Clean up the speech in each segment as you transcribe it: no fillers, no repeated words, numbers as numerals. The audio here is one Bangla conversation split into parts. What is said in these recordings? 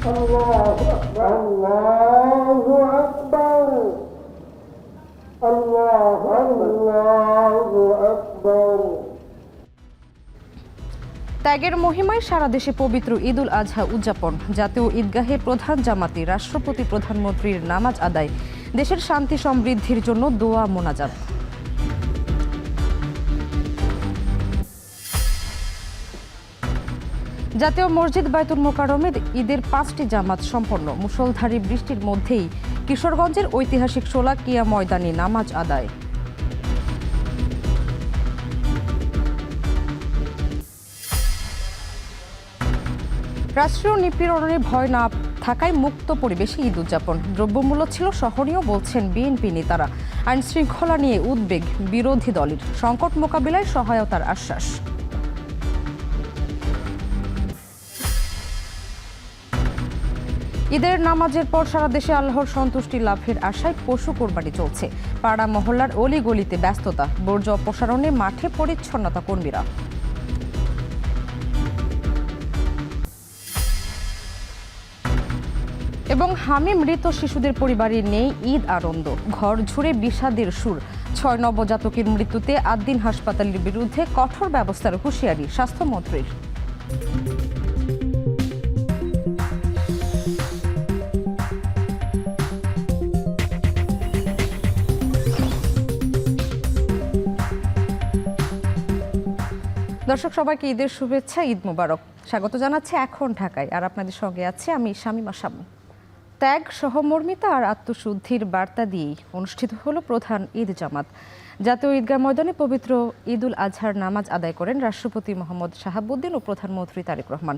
আল্লাহু আকবার আল্লাহু আকবার আল্লাহু আকবার। ত্যাগের মহিমায় সারা দেশে পবিত্র ঈদুল আজহা উদযাপন। জাতীয় ঈদগাহে প্রধান জামাতে রাষ্ট্রপতি প্রধানমন্ত্রীর নামাজ আদায়, দেশের শান্তি সমৃদ্ধির জন্য দোয়া মোনাজাত। জাতীয় মসজিদ বায়তুল মোকাররমে ঈদের 5টি জামাত সম্পন্ন। মুষলধারী বৃষ্টির মধ্যেই কিশোরগঞ্জের ঐতিহাসিক শোলাকিয়া ময়দানে নামাজ আদায়। রাষ্ট্রীয় নিপীড়নের ভয় না থাকায় মুক্ত পরিবেশে ঈদ উদযাপন। দ্রব্যমূল্য ছিল সহনীয় বলছেন বিএনপি নেতারা। আইন শৃঙ্খলা নিয়ে উদ্বেগ বিরোধী দলের, সংকট মোকাবিলায় সহায়তার আশ্বাস। ঈদের নামাজের পর সারা দেশে আল্লাহর সন্তুষ্টি লাভের আশায় পশু কোরবানি চলছে। পাড়া মহল্লার অলিগলিতে ব্যস্ততা, বর্জ্য অপসারণে মাঠে পরিচ্ছন্নতা কর্মীরা। এবং হামে মৃত শিশুদের পরিবারে নেই ঈদ আনন্দ, ঘর ঝুড়ে বিষাদের সুর। 6 নবজাতকের মৃত্যুতে আদ্দিন হাসপাতালের বিরুদ্ধে কঠোর ব্যবস্থার হুঁশিয়ারি স্বাস্থ্যমন্ত্রীর। দর্শক সবাইকে ঈদের শুভেচ্ছা, ঈদ মোবারক। স্বাগত জানাচ্ছি এখন ঢাকায়, আর আপনাদের সঙ্গে আছে আমি শামীমা শামু। ত্যাগ, সহমর্মিতা আর আত্মশুদ্ধির বার্তা দিয়েই অনুষ্ঠিত হলো প্রধান ঈদ জামাত। জাতীয় ঈদগাহ ময়দানে পবিত্র ঈদুল আজহার নামাজ আদায় করেন রাষ্ট্রপতি মোহাম্মদ শাহাবুদ্দিন ও প্রধানমন্ত্রী তারেক রহমান।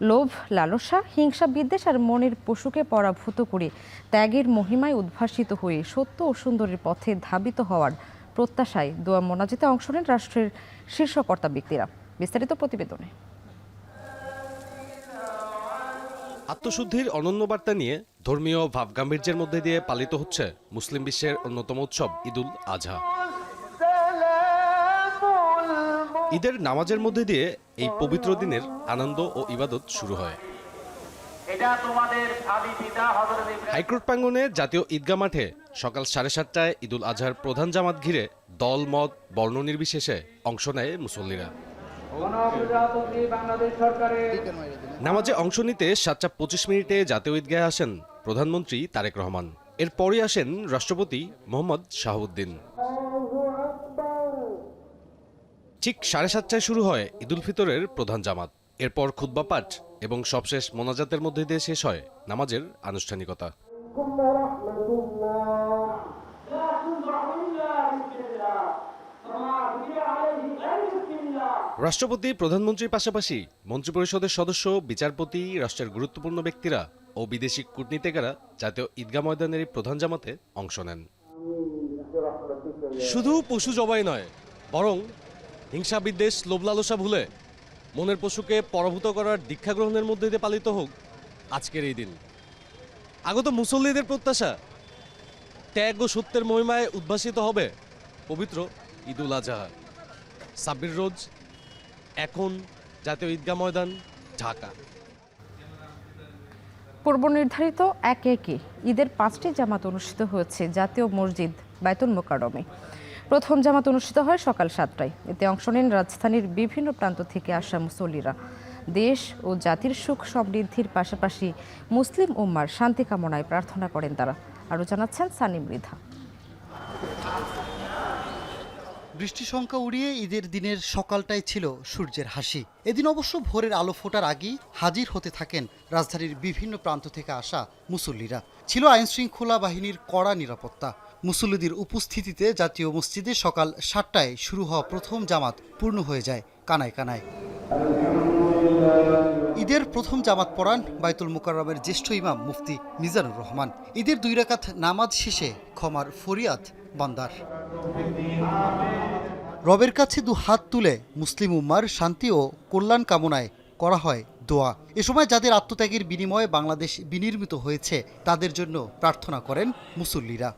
লোভ, লালসা, হিংসা, বিদ্বেষ আর মনের পশুকে পরাভূত করে ত্যাগের মহিমায় উদ্ভাসিত হয়ে সত্য ও সুন্দরের পথে ধাবিত হওয়ার প্রত্যাশায় দোয়া মোনাজাতে অংশ নেন রাষ্ট্রের শীর্ষ কর্তা ব্যক্তিরা। বিস্তারিত প্রতিবেদনে। আত্মশুদ্ধির অনন্য বার্তা নিয়ে ধর্মীয় ভাবগাম্ভীর্যের মধ্যে দিয়ে পালিত হচ্ছে মুসলিম বিশ্বের অন্যতম উৎসব ঈদুল আজহা। ঈদের নামাজের মধ্যে দিয়ে এই পবিত্র দিনের আনন্দ ও ইবাদত শুরু হয়। হাইকোর্ট প্রাঙ্গণে জাতীয় ঈদগাহ মাঠে সকাল 7:30টায় ঈদুল আজহার প্রধান জামাত ঘিরে দল, মত, বর্ণ নির্বিশেষে অংশ নেয় মুসল্লিরা। নামাজে অংশ নিতে 7:25 জাতীয় ঈদগাহে আসেন প্রধানমন্ত্রী তারেক রহমান। এরপরই আসেন রাষ্ট্রপতি মোহাম্মদ শাহাবুদ্দিন। ঠিক 7:30টায় শুরু হয় ঈদুল ফিতরের প্রধান জামাত। এরপর খুতবা পাঠ এবং সবশেষ মোনাজাতের মধ্যে দিয়ে শেষ হয় নামাজের আনুষ্ঠানিকতা। রাষ্ট্রপতি, প্রধানমন্ত্রীর পাশাপাশি মন্ত্রিপরিষদের সদস্য, বিচারপতি, রাষ্ট্রের গুরুত্বপূর্ণ ব্যক্তিরা ও বিদেশি কূটনীতিকেরা জাতীয় ঈদগাহ ময়দানের প্রধান জামাতে অংশ নেন। শুধু পশু জবাই নয়, বরং হিংসা, বিদ্বেষ, লোভ, লালসা ভুলে মনের পশুকে পরাভূত করার দীক্ষা গ্রহণের মধ্যে দিয়ে পালিত হোক আজকের এই দিন। আগত মুসল্লিদের প্রত্যাশা, ত্যাগ ও সত্যের মহিমায় উদ্ভাসিত হবে পবিত্র ঈদুল আজহা। সাব্বির রোজ, এখন জাতীয় ঈদগাহ ময়দান, ঢাকা। পূর্ব নির্ধারিত একে একে ঈদের 5টি জামাত অনুষ্ঠিত হয়েছে জাতীয় মসজিদ বায়তুল মোকাররমে। প্রথম জামাত অনুষ্ঠিত হয় সকাল 7টায়। এতে অংশ নেন রাজধানীর বিভিন্ন প্রান্ত থেকে আসা মুসল্লিরা। দেশ ও জাতির সুখ সমৃদ্ধির পাশাপাশি মুসলিম উম্মার শান্তি কামনায় প্রার্থনা করেন তারা। আরও জানাচ্ছেন সানি মৃধা। বৃষ্টি শঙ্কা উড়িয়ে ঈদের দিনের সকালটাই ছিল সূর্যের হাসি। এদিন অবশ্য ভোরের আলো ফোটার আগেই হাজির হতে থাকেন রাজধানীর বিভিন্ন প্রান্ত থেকে আসা মুসল্লিরা। ছিল আইনশৃঙ্খলা বাহিনীর কড়া নিরাপত্তা। মুসল্লিদের উপস্থিতিতে জাতীয় মসজিদে সকাল 7টায় শুরু হওয়া প্রথম জামাত পূর্ণ হয়ে যায় কানায় কানায়। ঈদের প্রথম জামাত পড়ান বায়তুল মোকাররমের জ্যেষ্ঠ ইমাম মুফতি মিজানুর রহমান। ঈদের 2 রাকাত নামাজ শেষে ক্ষমার ফরিয়াদ বান্দার। রবের কাছে 2 হাত তুলে মুসলিম উম্মার শান্তি ও কল্যাণ কামনায় করা হয় দোয়া। এ সময় যাদের আত্মত্যাগের বিনিময়ে বাংলাদেশ বিনির্মিত হয়েছে তাদের জন্য প্রার্থনা করেন মুসল্লিরা।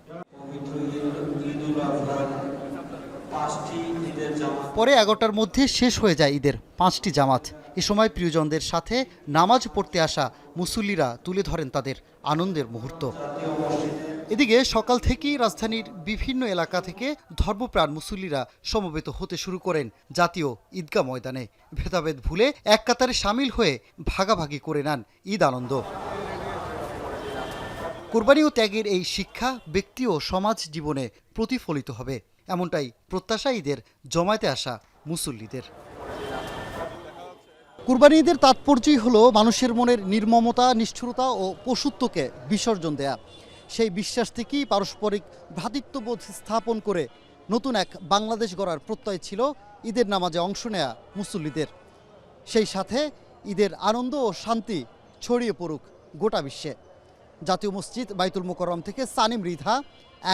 পরে 11টার মধ্যে শেষ হয়ে যায় ঈদের 5টি জামাত। এ সময় প্রিয়জনদের সাথে নামাজ পড়তে আসা মুসল্লিরা তুলে ধরেন তাদের আনন্দের মুহূর্ত। এদিকে সকাল থেকেই রাজধানীর বিভিন্ন এলাকা থেকে ধর্মপ্রাণ মুসল্লিরা সমবেত হতে শুরু করেন জাতীয় ঈদগাহ ময়দানে। ভেদাভেদ ভুলে এক কাতারে সামিল হয়ে ভাগাভাগি করে নেন ঈদ আনন্দ। কোরবানি ও ত্যাগের এই শিক্ষা ব্যক্তি ও সমাজ জীবনে প্রতিফলিত হবে, এমনটাই প্রত্যাশা ঈদের জমায়েতে আসা মুসল্লিদের। কুরবানি ঈদের তাৎপর্যই হলো মানুষের মনের নির্মমতা, নিষ্ঠুরতা ও পশুত্বকে বিসর্জন দেয়া। সেই বিশ্বাস থেকেই পারস্পরিক ভ্রাতৃত্ববোধ স্থাপন করে নতুন এক বাংলাদেশ গড়ার প্রত্যয় ছিল ঈদের নামাজে অংশ নেয়া মুসল্লিদের। সেই সাথে ঈদের আনন্দ ও শান্তি ছড়িয়ে পড়ুক গোটা বিশ্বে। জাতীয় মসজিদ বাইতুল মোকাররম থেকে সানিম রিধা,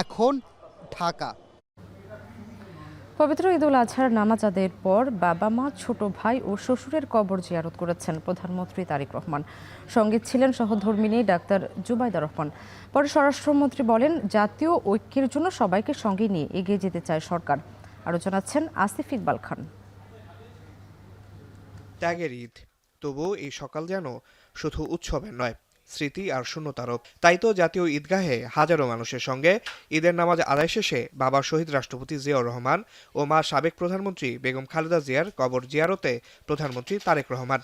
এখন, ঢাকা। পবিত্র ঈদুল আজহার নামাজ আদায়ের পর বাবা মা, ছোট ভাই ও শ্বশুরের কবর জিয়ারত করেছেন প্রধানমন্ত্রী তারেক রহমান। সঙ্গে ছিলেন সহধর্মিণী ডাক্তার জুবাইদা রহমান। পরে স্বরাষ্ট্রমন্ত্রী বলেন, জাতীয় ঐক্যের জন্য সবাইকে সঙ্গে নিয়ে এগিয়ে যেতে চায় সরকার। আরও জানাচ্ছেন আসিফ ইকবাল খান। ত্যাগের ঈদ, তবুও এই সকাল যেন শুধু উৎসবের নয়, স্মৃতি আর শূন্যতারও। তাই তো জাতীয় ঈদগাহে হাজারো মানুষের সঙ্গে ঈদের নামাজ আদায় শেষে বাবা শহীদ রাষ্ট্রপতি জিয়াউর রহমান ও মা সাবেক প্রধানমন্ত্রী বেগম খালেদা জিয়ার কবর জিয়ারতে প্রধানমন্ত্রী তারেক রহমান।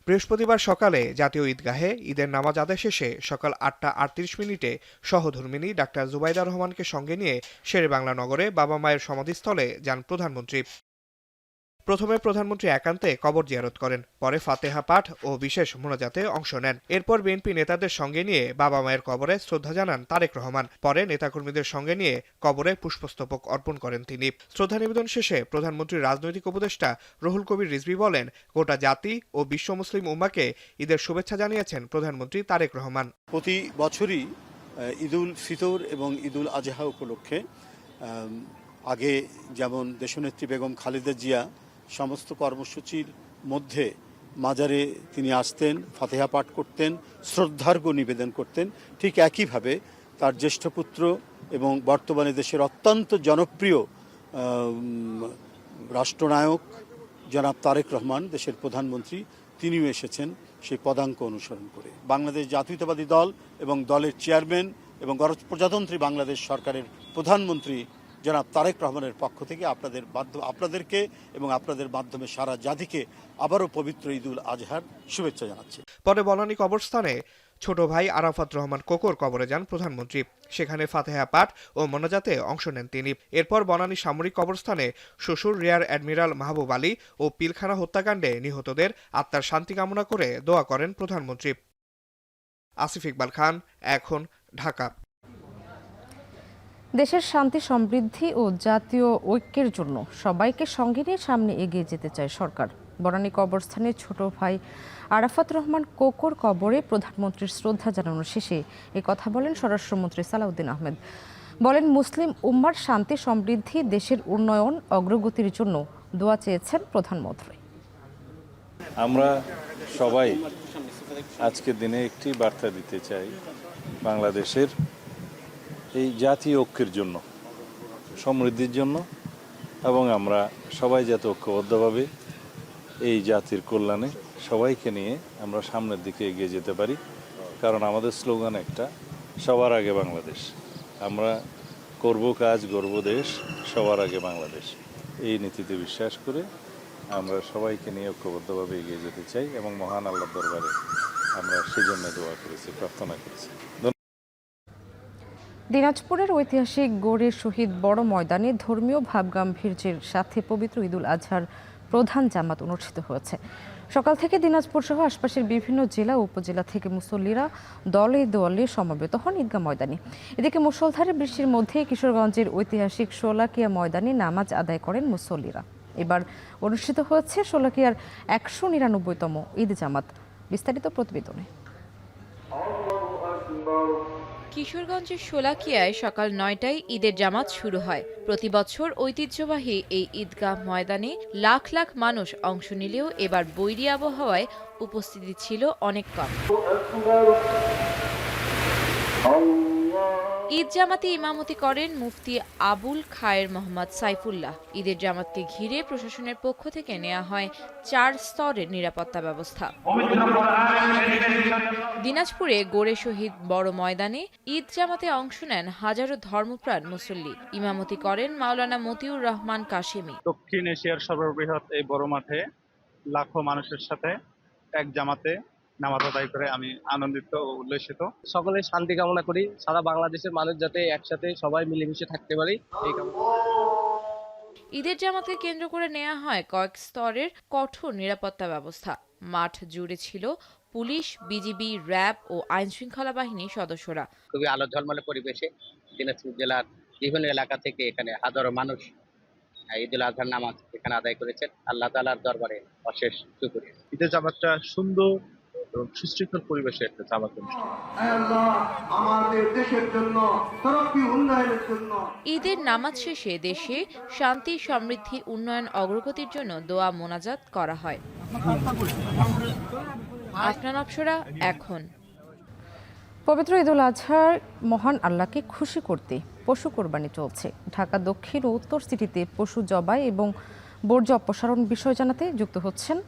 বৃহস্পতিবার সকালে জাতীয় ঈদগাহে ঈদের নামাজ আদায় শেষে সকাল 8টা 38 মিনিটে সহধর্মিণী ডাক্তার জুবাইদা রহমানকে সঙ্গে নিয়ে শেরেবাংলা নগরে বাবা মায়ের সমাধিস্থলে যান প্রধানমন্ত্রী। প্রথমে প্রধানমন্ত্রী একান্তে কবর জিয়ারত করেন, পরে ফাতেহা পাঠ ও বিশেষ মোনাজাতে অংশ নেন। এরপর বিএনপি নেতাদের সঙ্গে নিয়ে বাবা মায়ের কবরে শ্রদ্ধা জানান তারেক রহমান। পরে নেতাকর্মীদের সঙ্গে নিয়ে কবরে পুষ্পস্তবক অর্পণ করেন তিনি। শ্রদ্ধা নিবেদন শেষে প্রধানমন্ত্রীর রাজনৈতিক উপদেষ্টা রুহুল কবির রিজভী বলেন, গোটা জাতি ও বিশ্ব মুসলিম উম্মাকে ঈদের শুভেচ্ছা জানিয়েছেন প্রধানমন্ত্রী তারেক রহমান। প্রতি বছরই ঈদুল ফিতর এবং ঈদুল আজহা উপলক্ষে আগে যেমন দেশনেত্রী বেগম খালেদা জিয়া সমস্ত কর্মসূচির মধ্যে মাজারে তিনি আসতেন, ফাতেহা পাঠ করতেন, শ্রদ্ধার্ঘ্য নিবেদন করতেন, ঠিক একইভাবে তার জ্যেষ্ঠ পুত্র এবং বর্তমানে দেশের অত্যন্ত জনপ্রিয় রাষ্ট্রনায়ক জনাব তারেক রহমান, দেশের প্রধানমন্ত্রী, তিনিও এসেছেন সেই পদাঙ্ক অনুসরণ করে। বাংলাদেশ জাতীয়তাবাদী দল এবং দলের চেয়ারম্যান এবং প্রজাতন্ত্রী বাংলাদেশ সরকারের প্রধানমন্ত্রী জনাব তারেক রহমানের পক্ষ থেকে আপনাদেরকে এবং আপনাদের মাধ্যমে সারা জাতিকে আবারও পবিত্র ঈদুল আজহার শুভেচ্ছা জানাচ্ছি। পরে বনানী কবরস্থানে ছোট ভাই আরাফাত রহমান কোকোর কবরে যান প্রধানমন্ত্রী। সেখানে ফাতেহা পাঠ ও মোনাজাতে অংশ নেন তিনি। এরপর বনানী সামরিক কবরস্থানে শ্বশুর রিয়ার অ্যাডমিরাল মাহবুব আলী ও পিলখানা হত্যাকাণ্ডে নিহতদের আত্মার শান্তি কামনা করে দোয়া করেন প্রধানমন্ত্রী। আসিফ ইকবাল খান, এখন, ঢাকা। দেশের শান্তি, সমৃদ্ধি ও জাতীয় ঐক্যের জন্য সবাইকে সঙ্গে নিয়ে সামনে এগিয়ে যেতে চায় সরকার। বনানী কবরস্থানে ছোট ভাই আরাফাত রহমান কোকোর কবরে প্রধানমন্ত্রীর শ্রদ্ধা জানানো শেষে এ কথা বলেন স্বরাষ্ট্রমন্ত্রী সালাউদ্দিন আহমেদ। বলেন, মুসলিম উম্মার শান্তি, সমৃদ্ধি, দেশের উন্নয়ন, অগ্রগতির জন্য দোয়া চেয়েছেন প্রধানমন্ত্রী। আমরা সবাই আজকের দিনে একটি বার্তা দিতে চাই, বাংলাদেশের এই জাতীয় ঐক্যের জন্য, সমৃদ্ধির জন্য, এবং আমরা সবাই যাতে ঐক্যবদ্ধভাবে এই জাতির কল্যাণে সবাইকে নিয়ে আমরা সামনের দিকে এগিয়ে যেতে পারি। কারণ আমাদের স্লোগান একটা, সবার আগে বাংলাদেশ। আমরা করব কাজ, গর্ব দেশ, সবার আগে বাংলাদেশ। এই নীতিতে বিশ্বাস করে আমরা সবাইকে নিয়ে ঐক্যবদ্ধভাবে এগিয়ে যেতে চাই এবং মহান আল্লাহর দরবারে আমরা সেজন্য দোয়া করেছি, প্রার্থনা করেছি। দিনাজপুরের ঐতিহাসিক গৌড়ের শহীদ বড় ময়দানে ধর্মীয় ভাবগাম্ভীর্যের সাথে পবিত্র ঈদুল আজহার প্রধান জামাত অনুষ্ঠিত হয়েছে। সকাল থেকে দিনাজপুর সহ আশপাশের বিভিন্ন জেলা ও উপজেলা থেকে মুসল্লিরা দলে দলে সমবেত হন ঈদগাহ ময়দানে। এদিকে মুষলধারে বৃষ্টির মধ্যে কিশোরগঞ্জের ঐতিহাসিক শোলাকিয়া ময়দানে নামাজ আদায় করেন মুসল্লিরা। এবার অনুষ্ঠিত হয়েছে শোলাকিয়ার 199তম ঈদ জামাত। বিস্তারিত প্রতিবেদনে। কিশোরগঞ্জের শোলাকিয়ায় সকাল 9টায় ঈদের জামাত শুরু হয়। প্রতি বছর ঐতিহ্যবাহী এই ঈদগাহ ময়দানে লাখ লাখ মানুষ অংশ নিলেও এবার বৈরী আবহাওয়ায় উপস্থিতি ছিল অনেক কম। ঈদ জামাতে ইমামতি করেন মুফতি আবুল খায়ের মোহাম্মদ সাইফুল্লাহ। ঈদের জামাতকে ঘিরে প্রশাসনের পক্ষ থেকে নেওয়া হয় 4 স্তরের নিরাপত্তা ব্যবস্থা। দিনাজপুরে গোড়ে শহীদ বড় ময়দানে ঈদ জামাতে অংশ নেন হাজারো ধর্মপ্রাণ মুসল্লি। ইমামতি করেন মাওলানা মতিউর রহমান কাশেমি। দক্ষিণ এশিয়ার সর্ববৃহৎ এই বড় মাঠে লাখো মানুষের সাথে এক জামাতে নামাজ আদায় করে আমি আনন্দিত ও উল্লসিত। সকলের শান্তি কামনা করি, সারা বাংলাদেশের মানুষ যাতে একসাথে সবাই মিলেমিশে থাকতে পারি এই কামনা। ঈদের জামাতকে কেন্দ্র করে নেওয়া হয় কয়েক স্তরের কঠোর নিরাপত্তা ব্যবস্থা। মাঠ জুড়ে ছিল পুলিশ, বিজিবি, র্যাব ও আইন শৃঙ্খলা বাহিনীর সদস্যরা। খুবই আলো ঝলমলে পরিবেশে দিনাজপুর জেলার বিভিন্ন এলাকা থেকে এখানে হাজারো মানুষ ঈদুল আজহার নামাজ এখানে আদায় করেছেন। আল্লাহ তাআলার দরবারে অশেষ শুকরিয়া। ঈদের জামাতটা সুন্দর এবং সুশৃঙ্খল পরিবেশে একটা জামাত অনুষ্ঠান। আমাদের দেশের জন্য, তরক্কি উন্নয়নের জন্য ঈদের নামাজ শেষে দেশে শান্তি, সমৃদ্ধি, উন্নয়ন, অগ্রগতির জন্য দোয়া মোনাজাত করা হয়। আফনান অপসরা, এখন। পবিত্র ঈদুল আজহার মহান আল্লাহকে খুশি করতে পশু কোরবানি চলছে। ঢাকা দক্ষিণ ও উত্তর সিটিতে পশু জবাই এবং বর্জ্য অপসারণ বিষয় জানাতে যুক্ত হচ্ছেন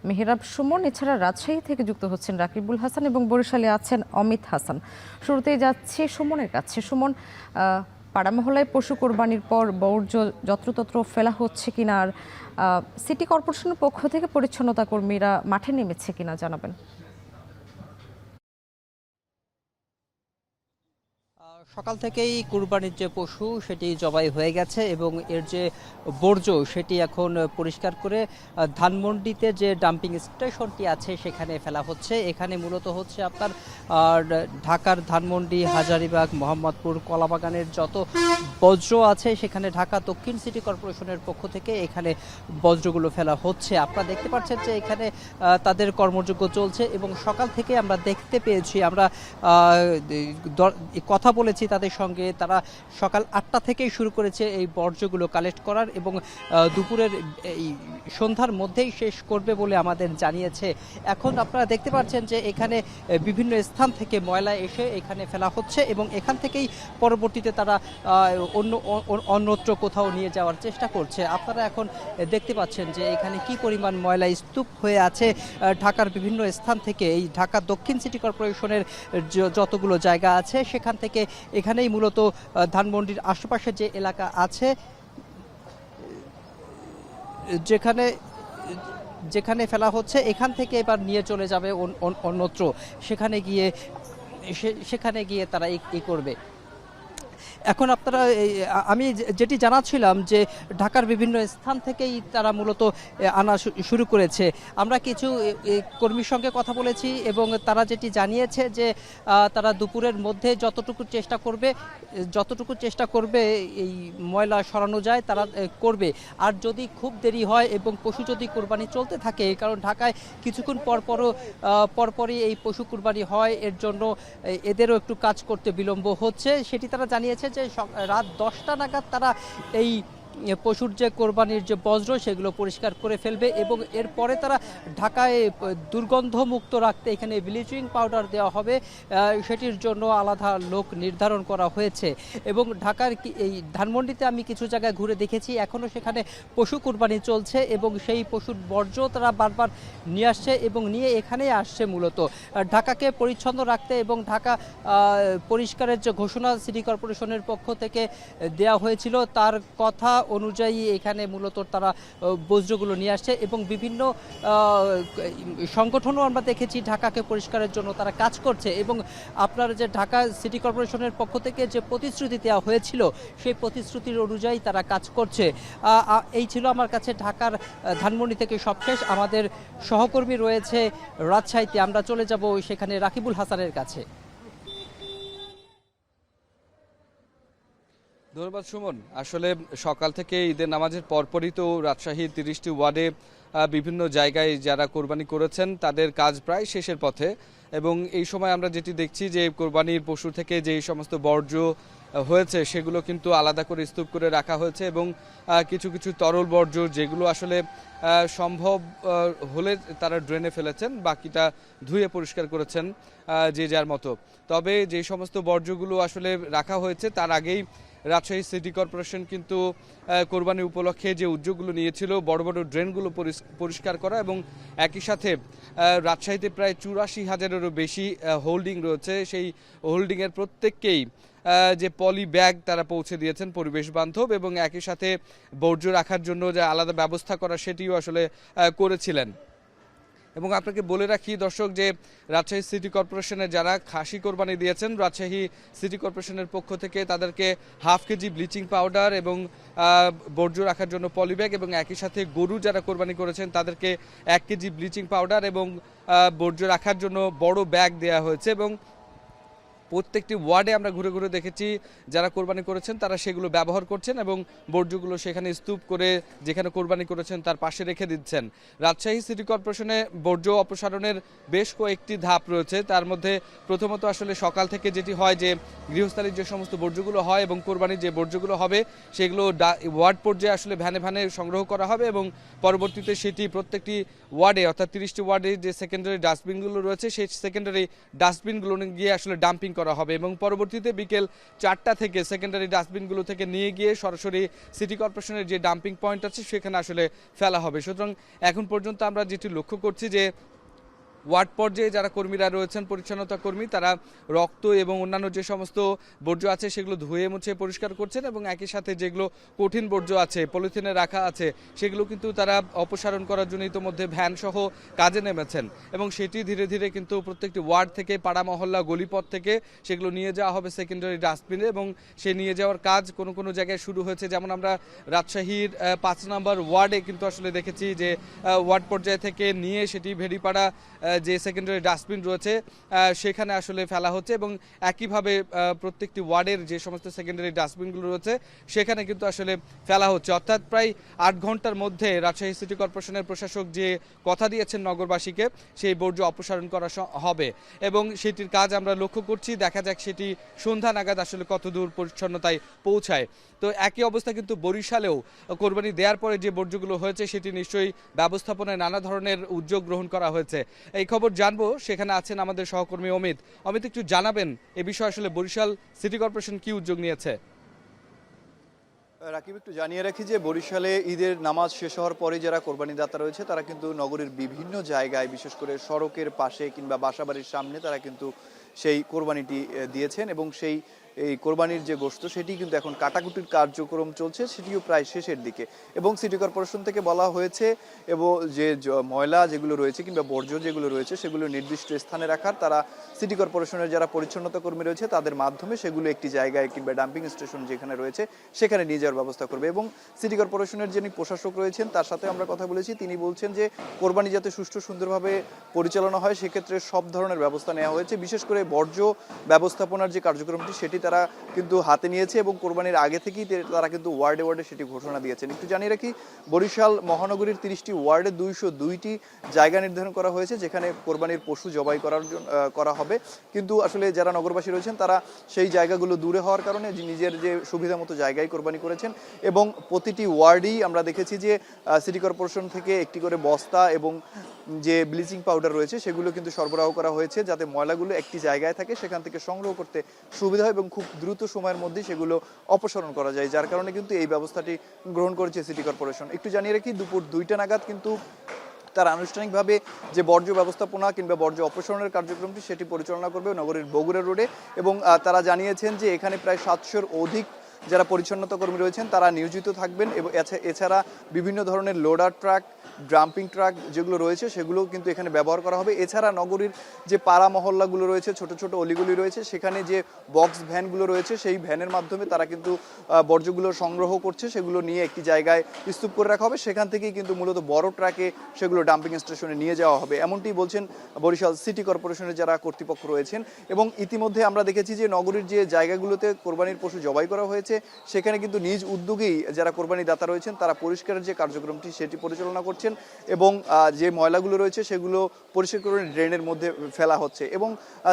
মেহরাব সুমন। এছাড়া রাজশাহী থেকে যুক্ত হচ্ছেন রাকিবুল হাসান এবং বরিশালে আছেন অমিত হাসান। শুরুতেই যাচ্ছে সুমনের কাছে। সুমন, পাড়া মহল্লায় পশু কোরবানির পর বর্জ্য যত্রতত্র ফেলা হচ্ছে কিনা, আর সিটি কর্পোরেশনের পক্ষ থেকে পরিচ্ছন্নতা কর্মীরা মাঠে নেমেছে কিনা জানাবেন। সকাল থেকেই কুরবানির যে পশু সেটি জবাই হয়ে গেছে এবং এর যে বর্জ্য সেটি এখন পরিষ্কার করে ধানমন্ডিতে যে ডাম্পিং স্টেশনটি আছে সেখানে ফেলা হচ্ছে। এখানে মূলত হচ্ছে আপনার ঢাকার ধানমন্ডি, হাজারীবাগ, মোহাম্মদপুর, কলাবাগানের যত বজ্র আছে সেখানে ঢাকা দক্ষিণ সিটি কর্পোরেশনের পক্ষ থেকে এখানে বজ্রগুলো ফেলা হচ্ছে। আপনারা দেখতে পাচ্ছেন যে এখানে তাদের কর্মযোগ্য চলছে এবং সকাল থেকে আমরা দেখতে পেয়েছি, আমরা কথা বলেছি তাদের সঙ্গে, তারা সকাল 8টা থেকেই শুরু করেছে এই বর্জ্যগুলো কালেক্ট করার এবং দুপুরের এই সন্ধ্যার মধ্যেই শেষ করবে বলে আমাদের জানিয়েছে। এখন আপনারা দেখতে পাচ্ছেন যে এখানে বিভিন্ন স্থান থেকে ময়লা এসে এখানে ফেলা হচ্ছে এবং এখান থেকেই পরবর্তীতে তারা অন্যত্র কোথাও নিয়ে যাওয়ার চেষ্টা করছে। আপনারা এখন দেখতে পাচ্ছেন যে এখানে কি পরিমাণ ময়লা স্তূপ হয়ে আছে ঢাকার বিভিন্ন স্থান থেকে। এই ঢাকা দক্ষিণ সিটি কর্পোরেশনের যতগুলো জায়গা আছে সেখান থেকে এখানেই মূলত ধানমন্ডির আশেপাশে যে এলাকা আছে যেখানে ফেলা হচ্ছে এখান থেকে এবার নিয়ে চলে যাবে অন্যত্র, সেখানে গিয়ে তারা ই করবে। এখন আপনারা আমি যেটি জানাচ্ছিলাম যে ঢাকার বিভিন্ন স্থান থেকেই তারা মূলত আনা শুরু করেছে। আমরা কিছু কর্মীর সঙ্গে কথা বলেছি এবং তারা যেটি জানিয়েছে যে তারা দুপুরের মধ্যে যতটুকু চেষ্টা করবে এই ময়লা সরানো যায় তারা করবে। আর যদি খুব দেরি হয় এবং পশু যদি কোরবানি চলতে থাকে, কারণ ঢাকায় কিছুক্ষণ পরপরই এই পশু কোরবানি হয়, এর জন্য এদেরও একটু কাজ করতে বিলম্ব হচ্ছে। সেটি তারা জানিয়েছে যে রাত 10টা নাগাদ তারা এই পশুর যে কোরবানির যে বজ্র সেগুলো পরিষ্কার করে ফেলবে এবং এরপরে তারা ঢাকায় দুর্গন্ধমুক্ত রাখতে এখানে ব্লিচিং পাউডার দেওয়া হবে, সেটির জন্য আলাদা লোক নির্ধারণ করা হয়েছে। এবং ঢাকার এই ধানমন্ডিতে আমি কিছু জায়গায় ঘুরে দেখেছি, এখনও সেখানে পশু কোরবানি চলছে এবং সেই পশুর বর্জ্য তারা বারবার নিয়ে আসছে এবং নিয়ে এখানেই আসছে মূলত ঢাকাকে পরিচ্ছন্ন রাখতে। এবং ঢাকা পরিষ্কারের যে ঘোষণা সিটি কর্পোরেশনের পক্ষ থেকে দেওয়া হয়েছিল তার কথা অনুযায়ী এখানে মূলত তারা বজ্রগুলো নিয়ে আসছে এবং বিভিন্ন সংগঠনও আমরা দেখেছি ঢাকাকে পরিষ্কারের জন্য তারা কাজ করছে। এবং আপনার যে ঢাকা সিটি কর্পোরেশনের পক্ষ থেকে যে প্রতিশ্রুতি দেওয়া হয়েছিল সেই প্রতিশ্রুতির অনুযায়ী তারা কাজ করছে। এই ছিল আমার কাছে ঢাকার ধানমন্ডি থেকে সবশেষ। আমাদের সহকর্মী রয়েছে রাজশাহীতে, আমরা চলে যাব সেখানে রাকিবুল হাসানের কাছে। ধন্যবাদ সুমন। আসলে সকাল থেকে ঈদের নামাজের পরপরই তো রাজশাহীর 30টি ওয়ার্ডে বিভিন্ন জায়গায় যারা কোরবানি করেছেন তাদের কাজ প্রায় শেষের পথে এবং এই সময় আমরা যেটি দেখছি যে কোরবানির পশু থেকে যে সমস্ত বর্জ্য হয়েছে সেগুলো কিন্তু আলাদা করে স্তূপ করে রাখা হয়েছে এবং কিছু কিছু তরল বর্জ্য যেগুলো আসলে সম্ভব হলে তারা ড্রেনে ফেলেছেন, বাকিটা ধুয়ে পরিষ্কার করেছেন যে যার মতো। তবে যে সমস্ত বর্জ্যগুলো আসলে রাখা হয়েছে তার আগেই রাজশাহী সিটি কর্পোরেশন কিন্তু কোরবানি উপলক্ষে যে উদ্যোগগুলো নিয়েছিল বড় বড় ড্রেনগুলো পরিষ্কার করা এবং একই সাথে রাজশাহীতে প্রায় 84,000-এরও বেশি হোল্ডিং রয়েছে, সেই হোল্ডিংয়ের প্রত্যেককেই যে পলি ব্যাগ তারা পৌঁছে দিয়েছেন পরিবেশ বান্ধব এবং একই সাথে বর্জ্য রাখার জন্য যে আলাদা ব্যবস্থা করা সেটিও আসলে করেছিলেন। এবং আপনাকে বলে রাখি দর্শক যে রাজশাহী সিটি কর্পোরেশনের যারা খাসি কোরবানি দিয়েছেন, রাজশাহী সিটি কর্পোরেশনের পক্ষ থেকে তাদেরকে 1/2 কেজি ব্লিচিং পাউডার এবং বর্জ্য রাখার জন্য পলিব্যাগ এবং একই সাথে গরু যারা কোরবানি করেছেন তাদেরকে 1 কেজি ব্লিচিং পাউডার এবং বর্জ্য রাখার জন্য বড় ব্যাগ দেওয়া হয়েছে এবং প্রত্যেকটি ওয়ার্ডে আমরা ঘুরে ঘুরে দেখেছি যারা কোরবানি করেছেন তারা সেগুলো ব্যবহার করছেন এবং বর্জ্যগুলো সেখানে স্তূপ করে যেখানে কোরবানি করেছেন তার পাশে রেখে দিচ্ছেন। রাজশাহী সিটি কর্পোরেশনে বর্জ্য অপসারণের বেশ কয়েকটি ধাপ রয়েছে, তার মধ্যে প্রথমত আসলে সকাল থেকে যেটি হয় যে গৃহস্থালির যে সমস্ত বর্জ্যগুলো হয় এবং কোরবানির যে বর্জ্যগুলো হবে সেগুলো ওয়ার্ড পর্যায়ে আসলে ভ্যানে ভ্যানে সংগ্রহ করা হবে এবং পরবর্তীতে সেটি প্রত্যেকটি ওয়ার্ডে অর্থাৎ 30টি ওয়ার্ডে যে সেকেন্ডারি ডাস্টবিনগুলো রয়েছে সেই সেকেন্ডারি ডাস্টবিনগুলো গিয়ে আসলে ডাম্পিং করা হবে এবং পরবর্তীতে বিকেল 4টা থেকে সেকেন্ডারি ডাস্টবিনগুলো থেকে নিয়ে গিয়ে সরাসরি সিটি কর্পোরেশনের যে ডাম্পিং পয়েন্ট আছে সেখানে আসলে ফেলা হবে। সুতরাং এখন পর্যন্ত আমরা যেটি লক্ষ্য করছি যে ওয়ার্ড পর্যায়ে যারা কর্মীরা রয়েছেন পরিচ্ছন্নতা কর্মী তারা রক্ত এবং অন্যান্য যে সমস্ত বর্জ্য আছে সেগুলো ধুয়ে মুছে পরিষ্কার করছেন এবং একই সাথে যেগুলো কঠিন বর্জ্য আছে পলিথিনে রাখা আছে সেগুলো কিন্তু তারা অপসারণ করার জন্য ইতিমধ্যে ভ্যান সহ কাজে নেমেছেন এবং সেটি ধীরে ধীরে কিন্তু প্রত্যেকটি ওয়ার্ড থেকে পাড়া মহল্লা গলিপথ থেকে সেগুলো নিয়ে যাওয়া হবে সেকেন্ডারি ডাস্টবিনে এবং সে নিয়ে যাওয়ার কাজ কোনো কোনো জায়গায় শুরু হয়েছে। যেমন আমরা রাজশাহীর 5 নম্বর ওয়ার্ডে কিন্তু আসলে দেখেছি যে ওয়ার্ড পর্যায় থেকে নিয়ে সেটি ভেড়িপাড়া যে সেকেন্ডারি ডাস্টবিন রয়েছে সেখানে আসলে ফেলা হচ্ছে এবং একইভাবে প্রত্যেকটি ওয়ার্ডের যে সমস্ত সেকেন্ডারি ডাস্টবিনগুলো রয়েছে সেখানে কিন্তু আসলে ফেলা হচ্ছে। অর্থাৎ প্রায় 8 ঘন্টার মধ্যে রাজশাহী সিটি কর্পোরেশনের প্রশাসক যে কথা দিয়েছেন নগরবাসীকে সেই বর্জ্য অপসারণ করা হবে এবং সেটির কাজ আমরা লক্ষ্য করছি, দেখা যাক সেটি সন্ধ্যা নাগাদ আসলে কতদূর পরিচ্ছন্নতায় পৌঁছায়। তো একই অবস্থা কিন্তু বরিশালেও কোরবানি দেওয়ার পরে যে বর্জ্যগুলো হয়েছে সেটি নিশ্চয়ই ব্যবস্থাপনায় নানা ধরনের উদ্যোগ গ্রহণ করা হয়েছে। এই খবর জানবো, সেখানে আছেন আমাদের সহকর্মী অমিত। অমিত, একটু জানাবেন এ বিষয়ে আসলে বরিশাল সিটি কর্পোরেশন কি উদ্যোগ নিয়েছে? রাকিব, একটু জানিয়ে রাখি যে বরিশালে ঈদের নামাজ শেষ হওয়ার পরে যারা কোরবানিদাতা রয়েছে তারা কিন্তু নগরীর বিভিন্ন জায়গায় বিশেষ করে সড়কের পাশে কিংবা বাসাবাড়ির সামনে তারা কিন্তু সেই কোরবানিটি দিয়েছেন এবং সেই এই কোরবানির যে গোশত সেটি কিন্তু এখন কাটাকুটির কার্যক্রম চলছে, সেটিও প্রায় শেষের দিকে এবং সিটি কর্পোরেশন থেকে বলা হয়েছে এবং যে ময়লা যেগুলো রয়েছে কিংবা বর্জ্য যেগুলো রয়েছে সেগুলো নির্দিষ্ট স্থানে রাখার তারা সিটি কর্পোরেশনের যারা পরিচ্ছন্নতা কর্মী রয়েছে তাদের মাধ্যমে সেগুলো একটি জায়গায় কিংবা ডাম্পিং স্টেশন যেখানে রয়েছে সেখানে নিয়ে যাওয়ার ব্যবস্থা করবে এবং সিটি কর্পোরেশনের যিনি প্রশাসক রয়েছেন তার সাথে আমরা কথা বলেছি, তিনি বলছেন যে কোরবানি যাতে সুষ্ঠু সুন্দরভাবে পরিচালনা হয় সেক্ষেত্রে সব ধরনের ব্যবস্থা নেওয়া হয়েছে, বিশেষ করে বর্জ্য ব্যবস্থাপনার যে কার্যক্রমটি সেটি তারা কিন্তু হাতে নিয়েছে এবং কোরবানির আগে থেকেই তারা কিন্তু ওয়ার্ডে ওয়ার্ডে সেটি ঘোষণা দিয়েছেন। একটু জানিয়ে রাখি, বরিশাল মহানগরীর 30টি ওয়ার্ডে 202টি জায়গা নির্ধারণ করা হয়েছে যেখানে কোরবানির পশু জবাই করা হবে, কিন্তু আসলে যারা নগরবাসী রয়েছেন তারা সেই জায়গাগুলো দূরে হওয়ার কারণে নিজের যে সুবিধা মতো জায়গায় কোরবানি করেছেন এবং প্রতিটি ওয়ার্ডেই আমরা দেখেছি যে সিটি কর্পোরেশন থেকে একটি করে বস্তা এবং যে ব্লিচিং পাউডার রয়েছে সেগুলো কিন্তু সরবরাহ করা হয়েছে যাতে ময়লাগুলো একটি জায়গায় থাকে, সেখান থেকে সংগ্রহ করতে সুবিধা হয় এবং খুব দ্রুত সময়ের মধ্যে সেগুলো অপসারণ করা যায়, যার কারণে কিন্তু এই ব্যবস্থাটি গ্রহণ করেছে সিটি কর্পোরেশন। একটু জানিয়ে রাখি, দুপুর 2টা নাগাদ কিন্তু তারা আনুষ্ঠানিকভাবে যে বর্জ্য ব্যবস্থাপনা কিংবা বর্জ্য অপসারণের কার্যক্রমটি সেটি পরিচালনা করবে নগরীর বগুড়া রোডে এবং তারা জানিয়েছেন যে এখানে প্রায় 700-র অধিক যারা পরিচ্ছন্নতা কর্মী রয়েছেন তারা নিয়োজিত থাকবেন এবং এছাড়া বিভিন্ন ধরনের লোডার ট্রাক, ডাম্পিং ট্রাক যেগুলো রয়েছে সেগুলো কিন্তু এখানে ব্যবহার করা হবে। এছাড়া নগরীর যে পাড়া মহল্লাগুলো রয়েছে, ছোট ছোট অলিগুলি রয়েছে, সেখানে যে বক্স ভ্যানগুলো রয়েছে সেই ভ্যানের মাধ্যমে তারা কিন্তু বর্জ্যগুলো সংগ্রহ করছে, সেগুলো নিয়ে একটি জায়গায় স্তূপ করে রাখা হবে, সেখান থেকেই কিন্তু মূলত বড় ট্রাকে সেগুলো ডাম্পিং স্টেশনে নিয়ে যাওয়া হবে, এমনটি বলছেন বরিশাল সিটি কর্পোরেশনের যারা কর্তৃপক্ষ রয়েছেন। এবং ইতিমধ্যে আমরা দেখেছি যে নগরীর যে জায়গাগুলোতে কোরবানির পশু জবাই করা হয়েছে রয়েছে সেখানে কিন্তু নিজ উদ্যোগেই যারা কোরবানি দাতা রয়েছেন তারা পরিষ্কারের যে কার্যক্রমটি সেটি পরিচালনা করছেন এবং যে ময়লাগুলো রয়েছে সেগুলো পরিষ্কার করে ড্রেনের মধ্যে ফেলা হচ্ছে এবং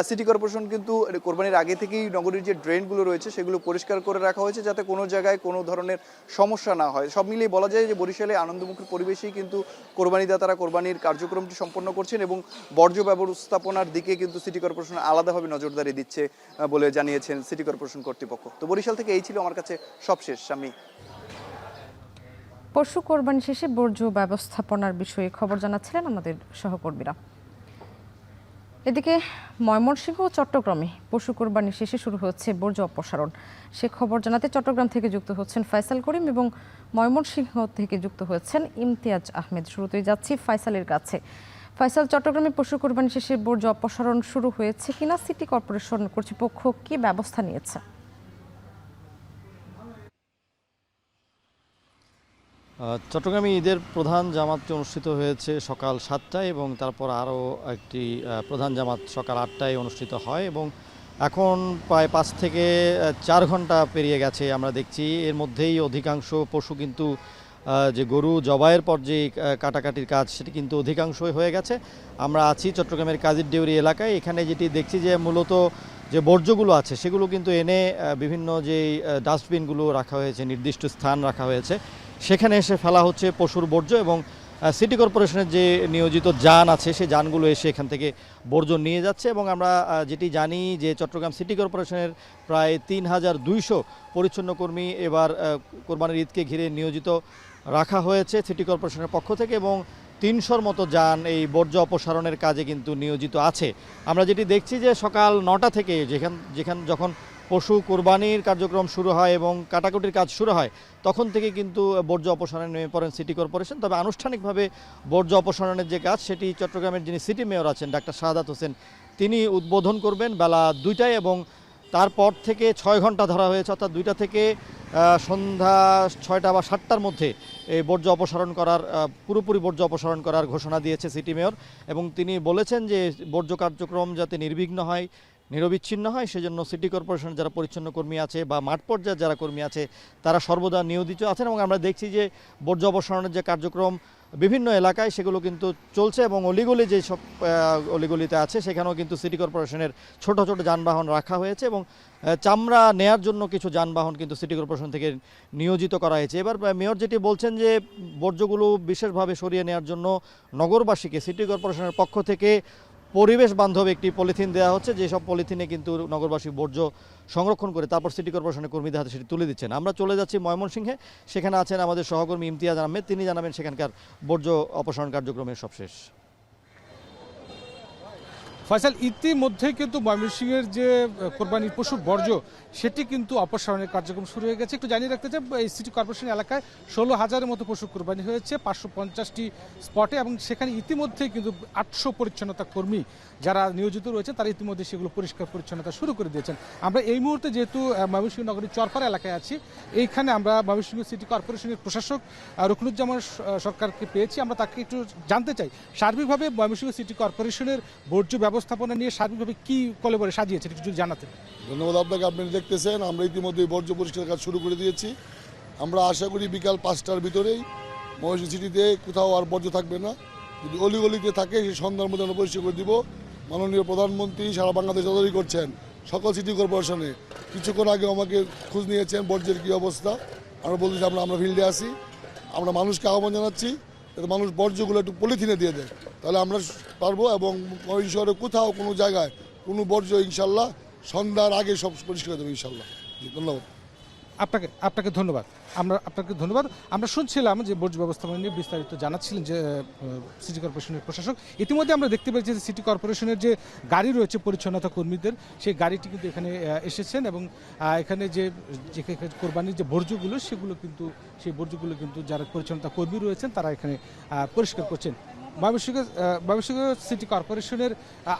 সিটি কর্পোরেশন কিন্তু কোরবানির আগে থেকেই নগরীর যে ড্রেনগুলো রয়েছে সেগুলো পরিষ্কার করে রাখা হয়েছে যাতে কোনো জায়গায় কোনো ধরনের সমস্যা না হয়। সব মিলিয়ে বলা যায় যে বরিশালে আনন্দমুখর পরিবেশেই কিন্তু কোরবানি দাতারা কোরবানির কার্যক্রমটি সম্পন্ন করছেন এবং বর্জ্য ব্যবস্থাপনার দিকে কিন্তু সিটি কর্পোরেশন আলাদাভাবে নজরদারি দিচ্ছে বলে জানিয়েছেন সিটি কর্পোরেশন কর্তৃপক্ষ। তো বরিশাল থেকে এই ছিল আমার কাছে সবশেষ। আমি পশু কোরবানি শেষে বর্জ্য ব্যবস্থাপনার বিষয়ে খবর জানাচ্ছিলেন আমাদের সহকর্মীরা। এদিকে ময়মনসিংহ ও চট্টগ্রামে পশু কোরবানি শেষে শুরু হচ্ছে বর্জ্য অপসারণ। সে খবর জানাতে চট্টগ্রাম থেকে যুক্ত হচ্ছেন ফয়সাল করিম এবং ময়মনসিংহ থেকে যুক্ত হয়েছেন ইমতিয়াজ আহমেদ। শুরুতেই যাচ্ছি ফয়সালের কাছে। ফয়সাল, চট্টগ্রামে পশু কোরবানি শেষে বর্জ্য অপসারণ শুরু হয়েছে কিনা, সিটি কর্পোরেশন কর্তৃপক্ষ কি ব্যবস্থা নিয়েছে? চট্টগ্রামে ঈদের প্রধান জামাতটি অনুষ্ঠিত হয়েছে সকাল 7টায় এবং তারপর আরও একটি প্রধান জামাত সকাল 8টায় অনুষ্ঠিত হয় এবং এখন প্রায় 5 থেকে 4 ঘন্টা পেরিয়ে গেছে। আমরা দেখছি এর মধ্যেই অধিকাংশ পশু কিন্তু যে গরু জবাইয়ের পর যে কাটাকাটির কাজ সেটি কিন্তু অধিকাংশই হয়ে গেছে। আমরা আছি চট্টগ্রামের কাজীর ডেউরি এলাকায়। এখানে যেটি দেখছি যে মূলত যে বর্জ্যগুলো আছে সেগুলো কিন্তু এনে বিভিন্ন যে ডাস্টবিনগুলো রাখা হয়েছে, নির্দিষ্ট স্থান রাখা হয়েছে, সেখানে এসে ফেলা হচ্ছে পশুর বর্জ্য এবং সিটি কর্পোরেশনের যে নিয়োজিত যান আছে সেই যানগুলো এসে এখান থেকে বর্জ্য নিয়ে যাচ্ছে। এবং আমরা যেটি জানি যে চট্টগ্রাম সিটি কর্পোরেশনের প্রায় 3200 পরিচ্ছন্ন কর্মী এবার কোরবানির ঈদকে ঘিরে নিয়োজিত রাখা হয়েছে সিটি কর্পোরেশনের পক্ষ থেকে এবং 300-র মতো যান এই বর্জ্য অপসারণের কাজে কিন্তু নিয়োজিত আছে। আমরা যেটি দেখছি যে সকাল 9টা থেকে যখন পশু কোরবানির কার্যক্রম শুরু হয় এবং কাটাকুটির কাজ শুরু হয় তখন থেকে কিন্তু বর্জ্য অপসারণে নেমে পড়েন সিটি কর্পোরেশন। তবে আনুষ্ঠানিকভাবে বর্জ্য অপসারণের যে কাজ সেটি চট্টগ্রামের যিনি সিটি মেয়র আছেন ডাক্তার শাহাদাত হোসেন তিনি উদ্বোধন করবেন বেলা 2টায় এবং তারপর থেকে 6 ঘন্টা ধরা হয়েছে, অর্থাৎ 2টা থেকে সন্ধ্যা 6টা বা 7টার মধ্যে এই বর্জ্য অপসারণ করার পুরোপুরি বর্জ্য অপসারণ করার ঘোষণা দিয়েছে সিটি মেয়র এবং তিনি বলেছেন যে বর্জ্য কার্যক্রম যাতে নির্বিঘ্ন হয়, নিরবিচ্ছিন্ন হয়, সেজন্য সিটি কর্পোরেশন যারা পরিচ্ছন্ন কর্মী আছে বা মাঠ পর্যায়ের যারা কর্মী আছে তারা সর্বদা নিয়োজিত আছেন এবং আমরা দেখছি যে বর্জ্য অপসারণের যে কার্যক্রম বিভিন্ন এলাকায় সেগুলো কিন্তু চলছে এবং অলিগলি যে সব অলিগলিতে আছে সেখানেও কিন্তু সিটি কর্পোরেশনের ছোট ছোট যানবাহন রাখা হয়েছে এবং চামড়া নেয়ার জন্য কিছু যানবাহন কিন্তু সিটি কর্পোরেশন থেকে নিয়োজিত করা হয়েছে। এবার মেয়র যেটি বলছেন যে বর্জ্যগুলো বিশেষভাবে সরিয়ে নেওয়ার জন্য নগরবাসীকে সিটি কর্পোরেশনের পক্ষ থেকে পরিবেশ বান্ধব একটি পলিথিন দেওয়া হচ্ছে, যেসব পলিথিনে কিন্তু নগরবাসী বর্জ্য সংরক্ষণ করে তারপর সিটি কর্পোরেশনের কর্মীদের হাতে সেটি তুলে দিচ্ছেন। আমরা চলে যাচ্ছি ময়মনসিংহে, সেখানে আছেন আমাদের সহকর্মী ইমতিয়াজ আহমেদ, তিনি জানাবেন সেখানকার বর্জ্য অপসারণ কার্যক্রমের সবশেষ। ফয়সাল, ইতিমধ্যে কিন্তু ময়মনসিংহের যে কোরবানির পশুর বর্জ্য সেটি কিন্তু অপসারণের কার্যক্রম শুরু হয়ে গেছে। একটু জানিয়ে রাখতে চাই এই সিটি কর্পোরেশন এলাকায় 16,000-এর মতো পশু কোরবানি হয়েছে 550টি স্পটে এবং সেখানে ইতিমধ্যে কিন্তু 800 পরিচ্ছন্নতা কর্মী যারা নিয়োজিত রয়েছে তারা ইতিমধ্যে সেগুলো পরিষ্কার পরিচ্ছন্নতা শুরু করে দিয়েছেন। আমরা এই মুহূর্তে যেহেতু ময়মনসিংহ নগরীর চরপাড়া এলাকায় আছি, এইখানে আমরা ময়মনসিংহ সিটি কর্পোরেশনের প্রশাসক রুকনুজ্জামান সরকারকে পেয়েছি। আমরা তাকে একটু জানতে চাই সার্বিকভাবে ময়মনসিংহ সিটি কর্পোরেশনের বর্জ্য ব্যবস্থাপনা নিয়ে সার্বিকভাবে কি কলেবরে সাজিয়েছে একটু যদি জানাতেন। ধন্যবাদ আপনাকে। আপনি দেখতেছেন আমরা ইতিমধ্যে বর্জ্য পরিষ্কার কাজ শুরু করে দিয়েছি। আমরা আশা করি বিকাল 5টার ভিতরেই ময়মনসিংহ সিটিতে কোথাও আর বর্জ্য থাকবে না। যদি অলিগলিতে থাকে সেই সন্ধ্যার মধ্যে আমরা পরিষ্কার করে দিব। মাননীয় প্রধানমন্ত্রী সারা বাংলাদেশ তদারকি করছেন সকল সিটি কর্পোরেশনে। কিছুক্ষণ আগে আমাকে খোঁজ নিয়েছেন বর্জ্যের কী অবস্থা। আমরা বলতেছি আমরা ফিল্ডে আসি, আমরা মানুষকে আহ্বান জানাচ্ছি যাতে মানুষ বর্জ্যগুলো একটু পলিথিনে দিয়ে দেয়, তাহলে আমরা পারবো এবং ময়মনসিংহ শহরে কোথাও কোনো জায়গায় কোনো বর্জ্য ইনশাল্লাহ সন্ধ্যার আগে সব পরিষ্কার দেবো ইনশাল্লাহ। ধন্যবাদ আপনাকে ধন্যবাদ। আপনাকে ধন্যবাদ। আমরা শুনছিলাম যে বর্জ্য ব্যবস্থাপনা নিয়ে বিস্তারিত জানাচ্ছিলেন যে সিটি কর্পোরেশনের প্রশাসক। ইতিমধ্যে আমরা দেখতে পেয়েছি যে সিটি কর্পোরেশনের যে গাড়ি রয়েছে পরিচ্ছন্নতা কর্মীদের, সেই গাড়িটি কিন্তু এখানে এসেছেন এবং এখানে যে কোরবানির যে বর্জ্যগুলো সেগুলো কিন্তু সেই বর্জ্যগুলো কিন্তু যারা পরিচ্ছন্নতা কর্মী রয়েছেন তারা এখানে পরিষ্কার করছেন। ময়মনসিংহ সিটি কর্পোরেশনের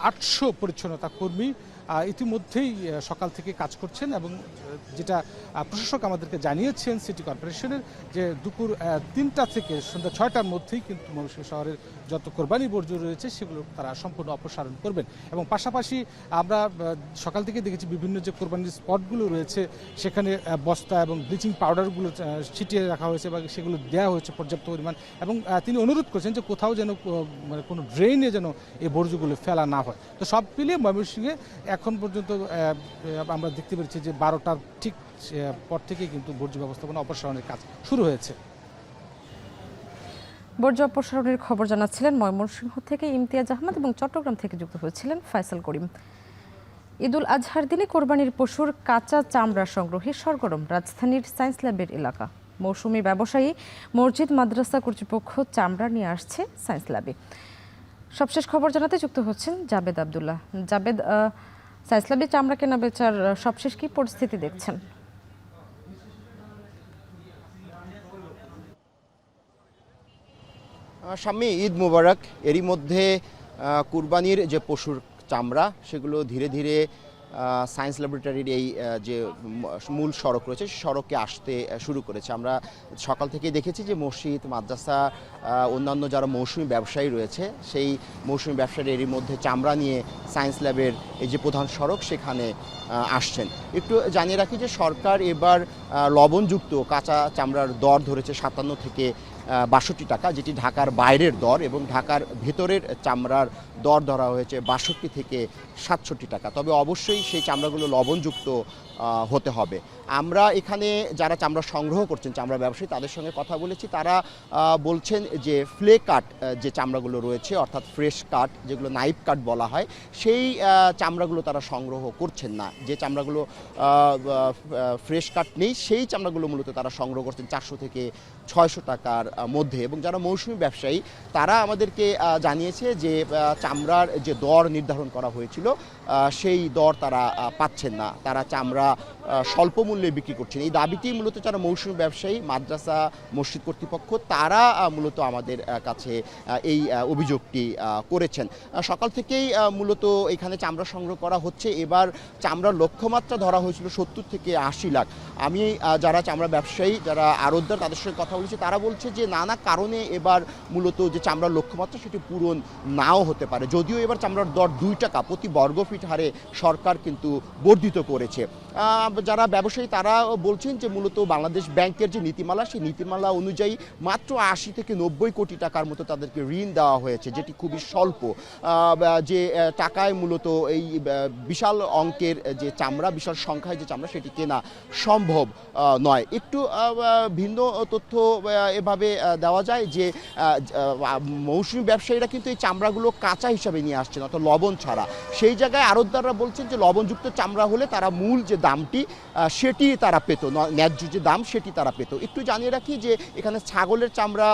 800 পরিচ্ছন্নতা কর্মী ইতিমধ্যেই সকাল থেকে কাজ করছেন এবং যেটা প্রশাসক আমাদেরকে জানিয়েছেন সিটি কর্পোরেশনের যে দুপুর 3টা থেকে সন্ধ্যা 6টার মধ্যেই কিন্তু ময়মনসিংহ শহরের যত কোরবানি বর্জ্য রয়েছে সেগুলো তারা সম্পূর্ণ অপসারণ করবেন। এবং পাশাপাশি আমরা সকাল থেকে দেখেছি বিভিন্ন যে কোরবানির স্পটগুলো রয়েছে সেখানে বস্তা এবং ব্লিচিং পাউডারগুলো ছিটিয়ে রাখা হয়েছে বা সেগুলো দেওয়া হয়েছে পর্যাপ্ত পরিমাণ। এবং তিনি অনুরোধ করছেন যে কোথাও যেন মানে কোনো ড্রেনে যেন এই বর্জ্যগুলো ফেলা না হয়। তো সব মিলিয়ে ময়মনসিংহে এখন পর্যন্ত আমরা দেখতে পেরেছি যে 12টার ঠিক পর থেকে কিন্তু বর্জ্য ব্যবস্থাপনা অপসারণের কাজ শুরু হয়েছে। বর্জ্য অপসারণের খবর জানাচ্ছিলেন ময়মনসিংহ থেকে ইমতিয়াজ আহমদ এবং চট্টগ্রাম থেকে যুক্ত হয়েছিলেন ফয়সাল করিম। ঈদুল আজহার দিনে কোরবানির পশুর কাঁচা চামড়া সংগ্রহে সরগরম রাজধানীর সায়েন্স ল্যাবের এলাকা। মৌসুমি ব্যবসায়ী, মসজিদ, মাদ্রাসা কর্তৃপক্ষ চামড়া নিয়ে আসছে সায়েন্স ল্যাবে। সবশেষ খবর জানাতে যুক্ত হচ্ছেন জাবেদ আব্দুল্লাহ। জাবেদ, সায়েন্স ল্যাবে চামড়া কেনা বেচার সবশেষ কি পরিস্থিতি দেখছেন? শাম্মী, ঈদ মুবারক। এরই মধ্যে কুরবানির যে পশুর চামড়া সেগুলো ধীরে ধীরে সায়েন্স ল্যাবরেটরির এই যে মূল সড়ক রয়েছে সড়কে আসতে শুরু করেছে। আমরা সকাল থেকে দেখেছি যে মসজিদ, মাদ্রাসা, অন্যান্য যারা মৌসুমি ব্যবসায়ী রয়েছে সেই মৌসুমি ব্যবসায়ী এরই মধ্যে চামড়া নিয়ে সায়েন্স ল্যাবের এই যে প্রধান সড়ক সেখানে আসছেন। একটু জানিয়ে রাখি যে সরকার এবার লবণযুক্ত কাঁচা চামড়ার দর ধরেছে 57 থেকে 62 টাকা, যেটি ঢাকার বাইরের দর, এবং ঢাকার ভেতরের চামড়ার দর ধরা হয়েছে 62 থেকে 67 টাকা। তবে অবশ্যই সেই চামড়াগুলো লবণযুক্ত হতে হবে। আমরা এখানে যারা চামড়া সংগ্রহ করছেন, চামড়া ব্যবসায়ী, তাদের সঙ্গে কথা বলেছি। তারা বলছেন যে ফ্লে কাট যে চামড়াগুলো রয়েছে, অর্থাৎ ফ্রেশ কাট, যেগুলো নাইফ কাট বলা হয়, সেই চামড়াগুলো তারা সংগ্রহ করছেন না। যে চামড়াগুলো ফ্রেশ কাট নেই সেই চামড়াগুলো মূলত তারা সংগ্রহ করছেন 400 থেকে 600 টাকার মধ্যে। এবং যারা মৌসুমি ব্যবসায়ী তারা আমাদেরকে জানিয়েছে যে চামড়ার যে দর নির্ধারণ করা হয়েছিল সেই দর তারা পাচ্ছেন না, তারা চামড়া স্বল্প মূল্যে বিক্রি করছেন। এই দাবিটি মূলত যারা মৌসুমি ব্যবসায়ী, মাদ্রাসা, মসজিদ কর্তৃপক্ষ, তারা মূলত আমাদের কাছে এই অভিযোগটি করেছেন। সকাল থেকেই মূলত এখানে চামড়া সংগ্রহ করা হচ্ছে। এবার চামড়ার লক্ষ্যমাত্রা ধরা হয়েছিল 70 থেকে 80 লাখ। আমি যারা চামড়া ব্যবসায়ী, যারা আড়তদার, তাদের সঙ্গে কথা বলেছি। তারা বলছে যে নানা কারণে এবার মূলত যে চামড়ার লক্ষ্যমাত্রা সেটি পূরণ নাও হতে পারে। যদিও এবার চামড়ার দর 2 টাকা প্রতি বর্গফিট হারে সরকার কিন্তু বর্ধিত করেছে। যারা ব্যবসায়ী তারা বলছেন যে মূলত বাংলাদেশ ব্যাংকের যে নীতিমালা, সেই নীতিমালা অনুযায়ী মাত্র 80 থেকে 90 কোটি টাকার মতো তাদেরকে ঋণ দেওয়া হয়েছে, যেটি খুবই স্বল্প। যে টাকায় মূলত এই বিশাল অঙ্কের যে চামড়া, বিশাল সংখ্যায় যে চামড়া, সেটি কেনা সম্ভব নয়। একটু ভিন্ন তথ্য এভাবে দেওয়া যায় যে মৌসুমি ব্যবসায়ীরা কিন্তু এই চামড়াগুলো কাঁচা হিসাবে নিয়ে আসছেন, অর্থাৎ লবণ ছাড়া। সেই জায়গায় আড়তদাররা বলছেন যে লবণযুক্ত চামড়া হলে তারা মূল যে দামটি সেটি তারা পেত, ন্যায্য যে দাম সেটি তারা পেত। একটু জানিয়ে রাখি যে এখানে ছাগলের চামড়া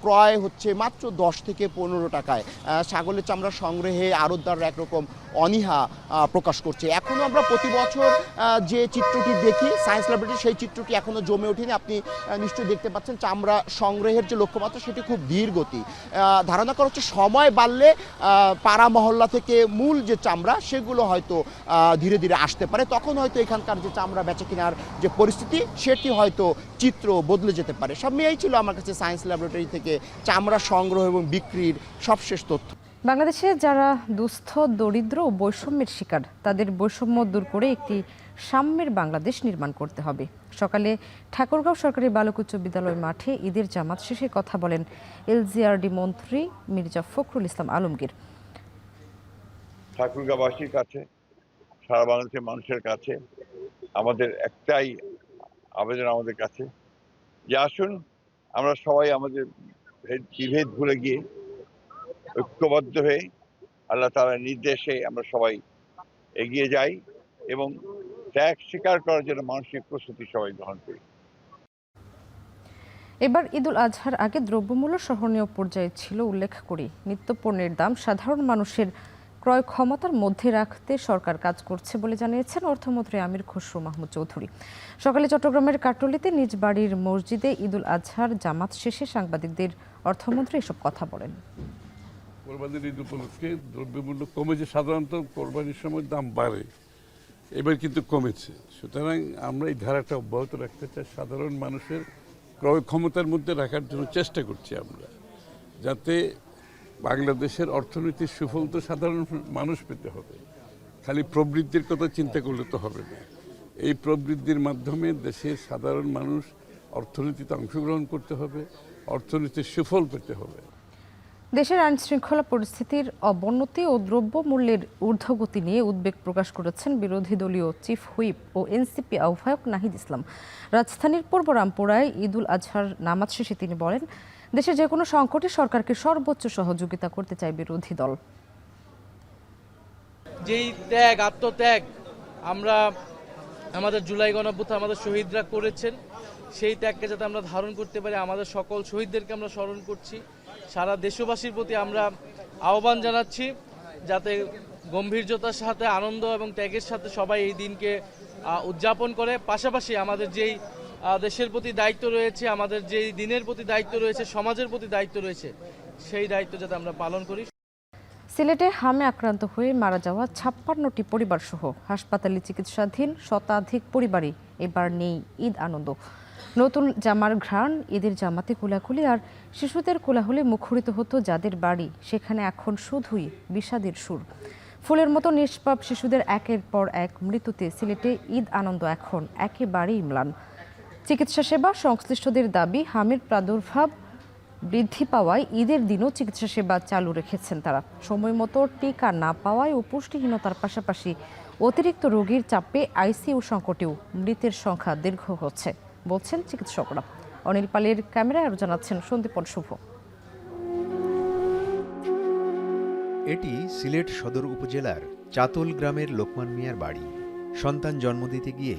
ক্রয় হচ্ছে মাত্র 10 থেকে 15 টাকায়। ছাগলের চামড়া সংগ্রহে আড়তদাররা একরকম অনীহা প্রকাশ করছে। এখনও আমরা প্রতি বছর যে চিত্রটি দেখি সায়েন্স ল্যাবরেটরি, সেই চিত্রটি এখনও জমে ওঠেনি। আপনি নিশ্চয়ই দেখতে পাচ্ছেন চামড়া সংগ্রহের যে লক্ষ্যমাত্রা সেটি খুব ধীর গতি। ধারণা করা হচ্ছে সময় বাড়লে পাড়া মহল্লা থেকে মূল যে চামড়া সেগুলো হয়তো ধীরে ধীরে আসতে পারে। তখন হয়তো এখানকার যে চামড়া বেচা কেনার যে পরিস্থিতি সেটি হয়তো চিত্র বদলে যেতে পারে। সব মিলিয়েই ছিল আমার কাছে সায়েন্স ল্যাবরেটরি থেকে চামড়া সংগ্রহ এবং বিক্রির সবশেষ তথ্য। বাংলাদেশে যারা দুস্থ, দরিদ্র ও বৈষম্যের শিকার, তাদের বৈষম্য দূর করে একটি সাম্যের বাংলাদেশ নির্মাণ করতে হবে। সকালে ঠাকুরগাঁও সরকারি বালক উচ্চ বিদ্যালয় মাঠে ঈদের জামাত শেষে কথা বলেন এলজিআরডি মন্ত্রী মির্জা ফখরুল ইসলাম আলমগীর। ঠাকুরগাঁওবাসীর কাছে, সারা বাংলাদেশের মানুষের কাছে আমাদের একটাই আবেদন, আমাদের কাছে যে আসুন আমরা সবাই আমাদের বিভেদ ভুলে গিয়ে ঐক্যবদ্ধ হয়ে আল্লাহ তাআলার নির্দেশে আমরা সবাই এগিয়ে যাই এবং ত্যাগ স্বীকার করার জন্য মানসিক প্রস্তুতি সবাই গ্রহণ করি। এবার ঈদুল আজহার আগে দ্রব্যমূল্য সহনীয় পর্যায়ে ছিল উল্লেখ করি নিত্যপণ্যের দাম সাধারণ মানুষের ক্রয় ক্ষমতার মধ্যে রাখতে সরকার কাজ করছে বলে জানিয়েছেন অর্থমন্ত্রী আমির খসরু মাহমুদ চৌধুরী। সকালে চট্টগ্রামের কাটলিতে নিজ বাড়ির মসজিদে ঈদুল আজহার জামাত শেষে সাংবাদিকদের অর্থমন্ত্রী এসব কথা বলেন। কোরবানির ঈদ উপলক্ষে দ্রব্যমূল্য কমেছে, সাধারণত কোরবানির সময় দাম বাড়ে, এবার কিন্তু কমেছে। সুতরাং আমরা এই ধারাটা অব্যাহত রাখতে চাই, সাধারণ মানুষের ক্রয় ক্ষমতার মধ্যে রাখার জন্য চেষ্টা করছি আমরা, যাতে বাংলাদেশের অর্থনীতির সুফল তো সাধারণ মানুষ পেতে হবে, খালি প্রবৃদ্ধির কথা চিন্তা করলে তো হবে না। এই প্রবৃদ্ধির মাধ্যমে দেশের সাধারণ মানুষ অর্থনীতিতে অংশগ্রহণ করতে হবে, অর্থনীতির সুফল পেতে হবে। দেশের আইন শৃঙ্খলা পরিস্থিতির অবনতি ও দ্রব্যমূল্যের ঊর্ধ্বগতি নিয়ে উদ্বেগ প্রকাশ করেছেন বিরোধী দলীয় চিফ হুইপ ও এনসিপি আহ্বায়ক নাহিদ ইসলাম। রাজধানীর পূর্ব রামপুরায় ঈদুল আজহার নামাজ শেষে তিনি বলেন, দেশের যে কোনো সংকটে সরকারকে সর্বোচ্চ সহযোগিতা করতে চায় বিরোধী দল। যেই ত্যাগ, আত্মত্যাগ আমরা আমাদের জুলাই গণঅভ্যুত্থান আমাদের শহীদরা করেছেন, সেই ত্যাগকে যাতে আমরা ধারণ করতে পারি, আমাদের সকল শহীদদেরকে আমরা স্মরণ করছি। সারা দেশবাসীর প্রতি আমরা আহ্বান জানাচ্ছি যাতে গম্ভীর্যতার সাথে, আনন্দ এবং ত্যাগের সাথে সবাই এই দিনকে উদযাপন করে। পাশাপাশি আমাদের যেই দেশের প্রতি দায়িত্ব রয়েছে, আমাদের যেই দিনের প্রতি দায়িত্ব রয়েছে, সমাজের প্রতি দায়িত্ব রয়েছে, সেই দায়িত্ব যাতে আমরা পালন করি। সিলেটে হামে আক্রান্ত হয়ে মারা যাওয়া 56টি পরিবার সহ হাসপাতালে চিকিৎসাধীন শতাধিক পরিবারই এবার নেই ঈদ আনন্দ। নতুন জামার ঘ্রাণ, ঈদের জামাতে কোলাকুলি আর শিশুদের কোলাহলে মুখরিত হতো যাদের বাড়ি, সেখানে এখন শুধুই বিষাদের সুর। ফুলের মতো নিষ্পাপ শিশুদের একের পর এক মৃত্যুতে সিলেটে ঈদ আনন্দ এখন একেবারেই ম্লান। চিকিৎসা সেবা সংশ্লিষ্টদের দাবি, হামের প্রাদুর্ভাব বৃদ্ধি পাওয়ায় ঈদের দিনও চিকিৎসা সেবা চালু রেখেছেন তারা। সময় মতো টিকা না পাওয়ায় ও পুষ্টিহীনতার পাশাপাশি অতিরিক্ত রোগীর চাপে আইসিইউ সংকটেও মৃতের সংখ্যা দীর্ঘ হচ্ছে বলছেন চিকিৎসকরা। অনিল পালের ক্যামেরায় আরও জানাচ্ছেন সন্দীপন শুভ। এটি সিলেট সদর উপজেলার চাতল গ্রামের লোকমান মিয়ার বাড়ি। সন্তান জন্ম দিতে গিয়ে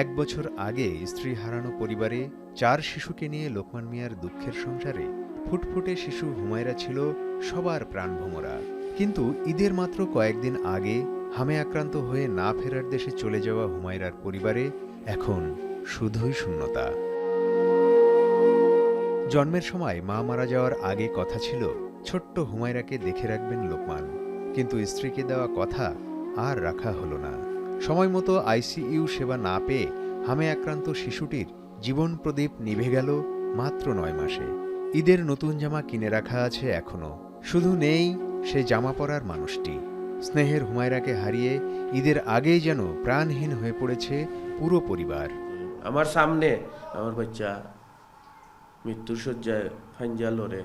1 বছর আগে স্ত্রী হারানো পরিবারে 4 শিশুকে নিয়ে লোকমান মিয়ার দুঃখের সংসারে ফুটফুটে শিশু হুমায়রা ছিল সবার প্রাণভোমরা। কিন্তু ঈদের মাত্র কয়েকদিন আগে হামে আক্রান্ত হয়ে না ফেরার দেশে চলে যাওয়া হুমায়রার পরিবারে এখন শুধুই শূন্যতা। জন্মের সময় মা মারা যাওয়ার আগে কথা ছিল ছোট্ট হুমায়রাকে দেখে রাখবেন লোকমান, কিন্তু স্ত্রীকে দেওয়া কথা আর রাখা হলো না। সময় মতো আইসিইউ সেবা না পেয়ে হামে আক্রান্ত শিশুটির জীবন প্রদীপ নিভে গেল মাত্র 9 মাসে। ঈদের নতুন জামা কিনে রাখা আছে এখনো, শুধু নেই সে জামা পরার মানুষটি। স্নেহের হুমায়রাকে হারিয়ে ঈদের আগেই যেন প্রাণহীন হয়ে পড়েছে পুরো পরিবার। আমার সামনে আমার বাচ্চা মৃত্যুর শয্যায় ফাঞ্জা লড়ে,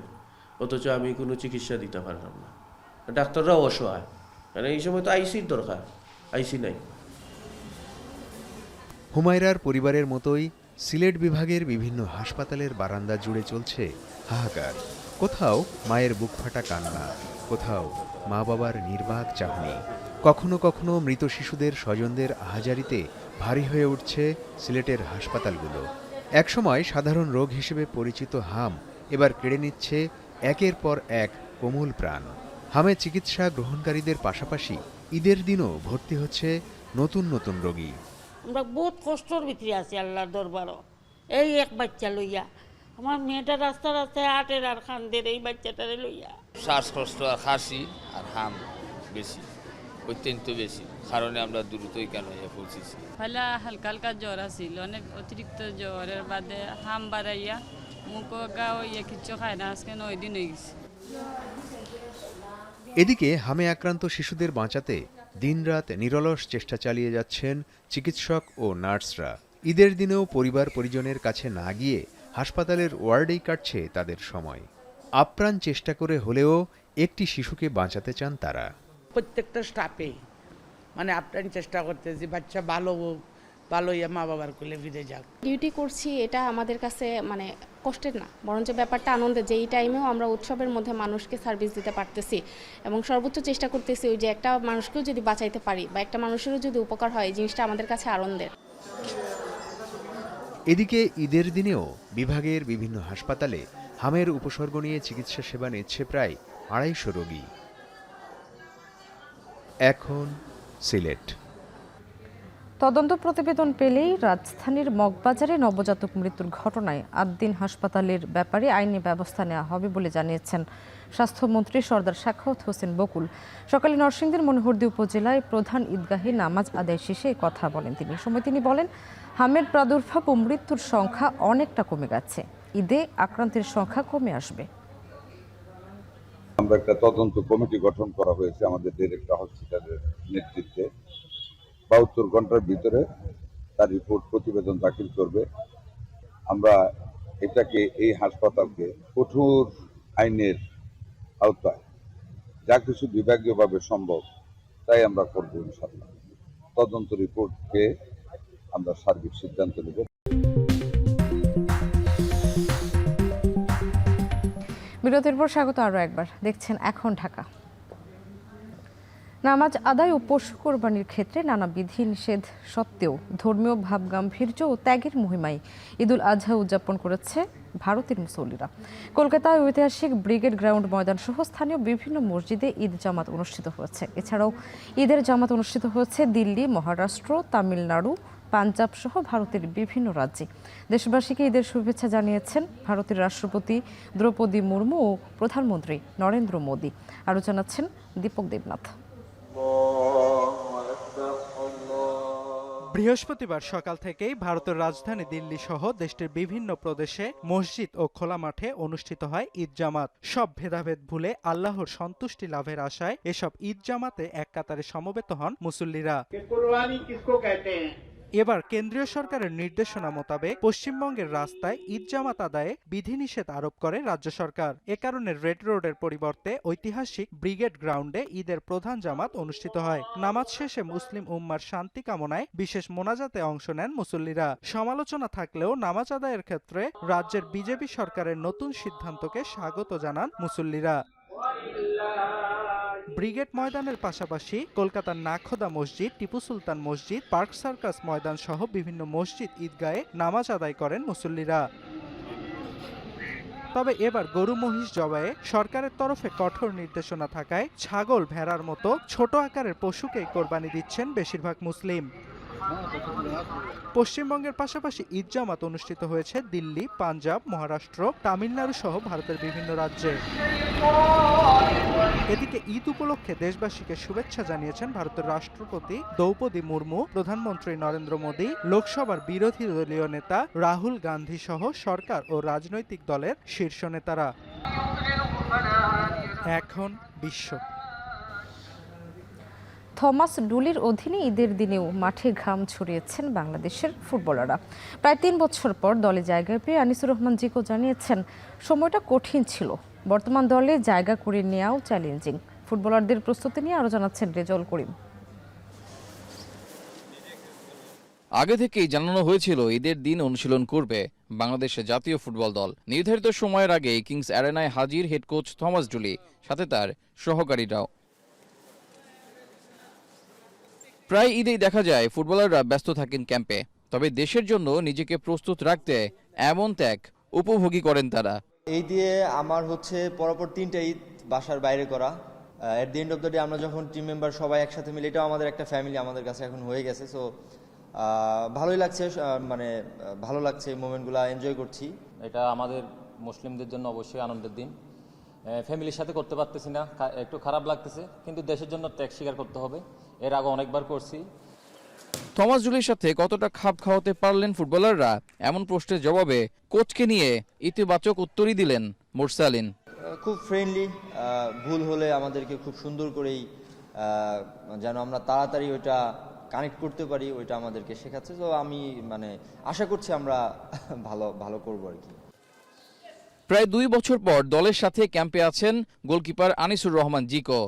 অথচ আমি কোনো চিকিৎসা দিতে পারলাম না। ডাক্তাররাও অসহায়, কারণ এই সময় তো আইসির দরকার, আইসি নাই। হুমায়রার পরিবারের মতোই সিলেট বিভাগের বিভিন্ন হাসপাতালের বারান্দা জুড়ে চলছে হাহাকার। কোথাও মায়ের বুক ফাটা কান্না, কোথাও মা বাবার নির্বাক চাহনি। কখনো কখনো মৃত শিশুদের স্বজনদের আহাজারিতে ভারী হয়ে উঠছে সিলেটের হাসপাতালগুলো। একসময় সাধারণ রোগ হিসেবে পরিচিত হাম এবার কেড়ে নিচ্ছে একের পর এক কোমল প্রাণ। হামে চিকিৎসা গ্রহণকারীদের পাশাপাশি ঈদের দিনও ভর্তি হচ্ছে নতুন নতুন রোগী। আমরা বহুত কষ্টর ভিতরে আছি আল্লাহর দরবারও। এই এক বাচ্চা লইয়া আমার মেয়েটা রাস্তা রাস্তায় আটের আর খান্দের, এই বাচ্চাটারে লইয়া। শ্বাসকষ্ট আর হাসি আর হাম বেশি, অত্যন্ত বেশি কারণে আমরা দ্রুতই কেন পৌঁছেছি। পহলা হালকা হালকা জ্বর আসছিল, অনেক অতিরিক্ত জ্বরের বাদে হাম বাড়াইয়া মুখ গা ইয়ে কিচ্ছু খায় না, আজকে 9 দিন হয়ে গেছে। এদিকে হামে আক্রান্ত শিশুদের বাঁচাতে দিনরাত নিরলস চেষ্টা চালিয়ে যাচ্ছেন চিকিৎসক ও নার্সরা। ঈদের দিনেও পরিবার পরিজনের কাছে না গিয়ে হাসপাতালের ওয়ার্ডেই কাটছে তাদের সময়। আপ্রাণ চেষ্টা করে হলেও একটি শিশুকে বাঁচাতে চান তারা। প্রত্যেকটা স্টাফে মানে আপ্রাণ চেষ্টা করতে যে বাচ্চা ভালো ইয়া মা বাবার কোলে ফিরে যাক। ডিউটি করছি, এটা আমাদের কাছে মানে কষ্টের না, বরঞ্চ ব্যাপারটা আনন্দের যে এই টাইমেও আমরা উৎসবের মধ্যে মানুষকে সার্ভিস দিতে পারতেছি এবং সর্বোচ্চ চেষ্টা করতেছি ওই যে একটা মানুষকেও যদি বাঁচাইতে পারি বা একটা মানুষেরও যদি উপকার হয়, এই জিনিসটা আমাদের কাছে আনন্দের। এদিকে ঈদের দিনেও বিভাগের বিভিন্ন হাসপাতালে হামের উপসর্গ নিয়ে চিকিৎসা সেবা নিচ্ছে প্রায় 250 রোগী। এখন সিলেট। তদন্ত প্রতিবেদন পেলেই রাজধানীর মগবাজারে নবজাতক মৃত্যুর ঘটনায় ৮ দিন হাসপাতালের ব্যাপারে আইনি ব্যবস্থা নেওয়া হবে বলে জানিয়েছেন স্বাস্থ্যমন্ত্রী সরদার সাখাওয়াত হোসেন বকুল। সকালে নরসিংদীর মনোহরদী উপজেলায় প্রধান ঈদগাহে নামাজ আদায় শেষে কথা বলেন তিনি। সময় তিনি বলেন, হামের প্রাদুর্ভাব ও মৃত্যুর সংখ্যা অনেকটা কমে গেছে, ঈদে আক্রান্তের সংখ্যা কমে আসবে। আমরা একটা তদন্ত কমিটি গঠন করা হয়েছে আমাদের ডিরেক্টর হসপিটালের নেতৃত্বে। ৭২ ঘন্টার ভিতরে তার রিপোর্ট প্রতিবেদন দাখিল করবে। আমরা এটাকে এই হাসপাতালকে কঠোর আইনের আওতায় যা কিছু বিভাগীয়ভাবে সম্ভব তাই আমরা করব ইনশাআল্লাহ। তদন্ত রিপোর্টকে আমরা সার্বিক সিদ্ধান্ত নেব। বিরতির পর স্বাগত আরও একবার। দেখছেন এখন ঢাকা। নামাজ আদায় ও পশু কোরবানির ক্ষেত্রে নানা বিধি নিষেধ সত্ত্বেও ধর্মীয় ভাবগাম্ভীর্য ও ত্যাগের মহিমায় ঈদুল আজহা উদযাপন করেছে ভারতের মুসল্লিরা। কলকাতায় ঐতিহাসিক ব্রিগেড গ্রাউন্ড ময়দান সহ স্থানীয় বিভিন্ন মসজিদে ঈদ জামাত অনুষ্ঠিত হয়েছে। এছাড়াও ঈদের জামাত অনুষ্ঠিত হয়েছে দিল্লি, মহারাষ্ট্র, তামিলনাড়ু, পাঞ্জাব সহ ভারতের বিভিন্ন রাজ্যে। দেশবাসীকে ঈদের শুভেচ্ছা জানিয়েছেন ভারতের রাষ্ট্রপতি দ্রৌপদী মুর্মু ও প্রধানমন্ত্রী নরেন্দ্র মোদী। আরও জানাচ্ছেন দীপক দেবনাথ। বৃহস্পতিবার সকাল থেকেই ভারতের রাজধানী দিল্লি সহ দেশটির বিভিন্ন প্রদেশে মসজিদ ও খোলা মাঠে অনুষ্ঠিত হয় ঈদ জামাত। সব ভেদাভেদ ভুলে আল্লাহর সন্তুষ্টি লাভের আশায় এসব ঈদ জামাতে এক কাতারে সমবেত হন মুসল্লিরা। এবার কেন্দ্রীয় সরকারের নির্দেশনা মোতাবেক পশ্চিমবঙ্গের রাস্তায় ঈদ জামাত আদায়ে বিধিনিষেধ আরোপ করে রাজ্য সরকার। এ কারণে রেড রোডের পরিবর্তে ঐতিহাসিক ব্রিগেড গ্রাউন্ডে ঈদের প্রধান জামাত অনুষ্ঠিত হয়। নামাজ শেষে মুসলিম উম্মার শান্তি কামনায় বিশেষ মোনাজাতে অংশ নেন মুসল্লিরা। সমালোচনা থাকলেও নামাজ আদায়ের ক্ষেত্রে রাজ্যের বিজেপি সরকারের নতুন সিদ্ধান্তকে স্বাগত জানান মুসল্লিরা। ব্রিগেড ময়দানের পাশাপাশি কলকাতার নাখোদা মসজিদ, টিপু সুলতান মসজিদ, পার্ক সার্কাস ময়দান সহ বিভিন্ন মসজিদ ঈদগাহে নামাজ আদায় করেন মুসল্লিরা। তবে এবার গরু মহিষ জবাইয়ে সরকারের তরফে কঠোর নির্দেশনা থাকায় ছাগল, ভেড়ার মতো ছোট আকারের পশুকেই কোরবানি দিচ্ছেন বেশিরভাগ মুসলিম। পশ্চিমবঙ্গের পাশাপাশি ঈদ জামাত অনুষ্ঠিত হয়েছে দিল্লি, পাঞ্জাব, মহারাষ্ট্র, তামিলনাড়ু সহ ভারতের বিভিন্ন রাজ্যে। এদিকে ঈদ উপলক্ষে দেশবাসীকে শুভেচ্ছা জানিয়েছেন ভারতের রাষ্ট্রপতি দ্রৌপদী মুর্মু, প্রধানমন্ত্রী নরেন্দ্র মোদী, লোকসভার বিরোধী দলীয় নেতা রাহুল গান্ধী সহ সরকার ও রাজনৈতিক দলের শীর্ষ নেতারা। এখন বিশ্ব। থমাস ডুলির অধীনে ঈদের দিনেও মাঠে ঘাম ছড়িয়েছেন বাংলাদেশের ফুটবলাররা। প্রায় ৩ বছর পর দলে জায়গা পেয়ে আনিসুর রহমান জিকো জানিয়েছেন, সময়টা কঠিন ছিল, বর্তমান দলে জায়গা করে নেওয়াও চ্যালেঞ্জিং। ফুটবলারদের প্রস্তুতি নিয়ে আরও জানাচ্ছেন রেজাউল করিম। আগে থেকেই জানানো হয়েছিল ঈদের দিন অনুশীলন করবে বাংলাদেশের জাতীয় ফুটবল দল। নির্ধারিত সময়ের আগে কিংস অ্যারেনায় হাজির হেড কোচ থমাস ডুলি, সাথে তার সহকারীরাও। প্রায় ঈদেই দেখা যায় ফুটবলাররা ব্যস্ত থাকেন ক্যাম্পে, তবে দেশের জন্য নিজেকে প্রস্তুত রাখতে এমন ত্যাগ উপভোগী করেন তারা। এই দিয়ে আমার পরপর 3টা ঈদ বাসার বাইরে করা। At the end of the day আমরা যখন টিম মেম্বার সবাই একসাথে মিলে, এটাও আমাদের একটা ফ্যামিলি আমাদের কাছে এখন হয়ে গেছে। সো ভালোই লাগছে, ভালো লাগছে, এই মোমেন্টগুলো এনজয় করছি। এটা আমাদের মুসলিমদের জন্য অবশ্যই আনন্দের দিন। ফ্যামিলির সাথে করতে পারতেছি না, একটু খারাপ লাগতেছে, কিন্তু দেশের জন্য ত্যাগ স্বীকার করতে হবে। এর আগে অনেকবার করছি। থমাস ডুলির সাথে কতটা খাপ খাওয়াতে পারলেন ফুটবলাররা, এমন প্রশ্নের জবাবে কোচকে নিয়ে ইতিবাচক উত্তরই দিলেন মুরসালিন। খুব ফ্রেন্ডলি, ভুল হলে আমাদেরকে খুব সুন্দর করেই যেন আমরা তাড়াতাড়ি ওইটা কানেক্ট করতে পারি, ওইটা আমাদেরকে শেখাচ্ছে। তো আমি আশা করছি আমরা ভালো করবো আর কি। প্রায় 2 বছর পর দলের সাথে ক্যাম্পে আছেন গোলকিপার আনিসুর রহমান জিকো।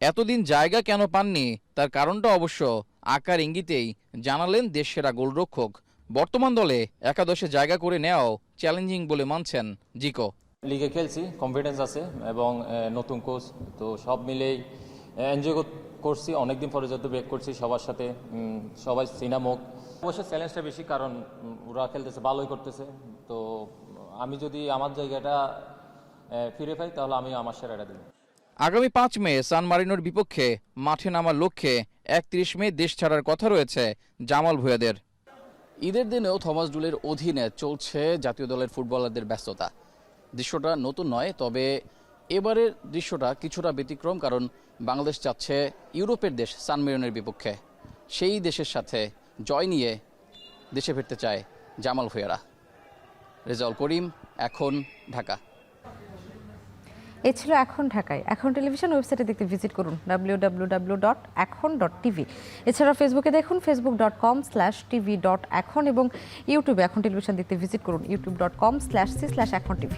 এতদিন জায়গা কেন পাননি তার কারণটা অবশ্য আকার ইঙ্গিতেই জানালেন দেশসেরা গোলরক্ষক। বর্তমান দলে একাদশে জায়গা করে নেওয়াও চ্যালেঞ্জিং বলে মানছেন জিকো। লিগে খেলছি, কনফিডেন্স আছে এবং নতুন কোচ, তো সব মিলেই এনজয় করছি। অনেকদিন পরে যত ব্রেক করছি সবার সাথে, সবাই সিনামুখ। অবশ্যই চ্যালেঞ্জটা বেশি, কারণ ওরা খেলতেছে, ভালোই করতেছে। তো আমি যদি আমার জায়গাটা ফিরে পাই তাহলে আমি আমার সেরাটা দিব। আগামী 5 মে সান মারিনোর বিপক্ষে মাঠে নামার লক্ষ্যে 31 মে দেশ ছাড়ার কথা রয়েছে জামাল ভুঁইয়াদের। ঈদের দিনেও থমাস ডুলের অধীনে চলছে জাতীয় দলের ফুটবলারদের ব্যস্ততা। দৃশ্যটা নতুন নয়, তবে এবারের দৃশ্যটা কিছুটা ব্যতিক্রম, কারণ বাংলাদেশ যাচ্ছে ইউরোপের দেশ সান মেরিনোর বিপক্ষে। সেই দেশের সাথে জয় নিয়ে দেশে ফিরতে চায় জামাল ভুঁইয়ারা। রেজাউল করিম, এখন, ঢাকা। এ ছিল এখন ঢাকায়। এখন টেলিভিশন ওয়েবসাইটে দেখতে ভিজিট করুন www.ekhon.tv। এছাড়া ফেসবুকে দেখুন facebook.com/tv.ekhon এবং ইউটিউবে এখন টেলিভিশন দেখতে ভিজিট করুন youtube.com/c/ekhon tv।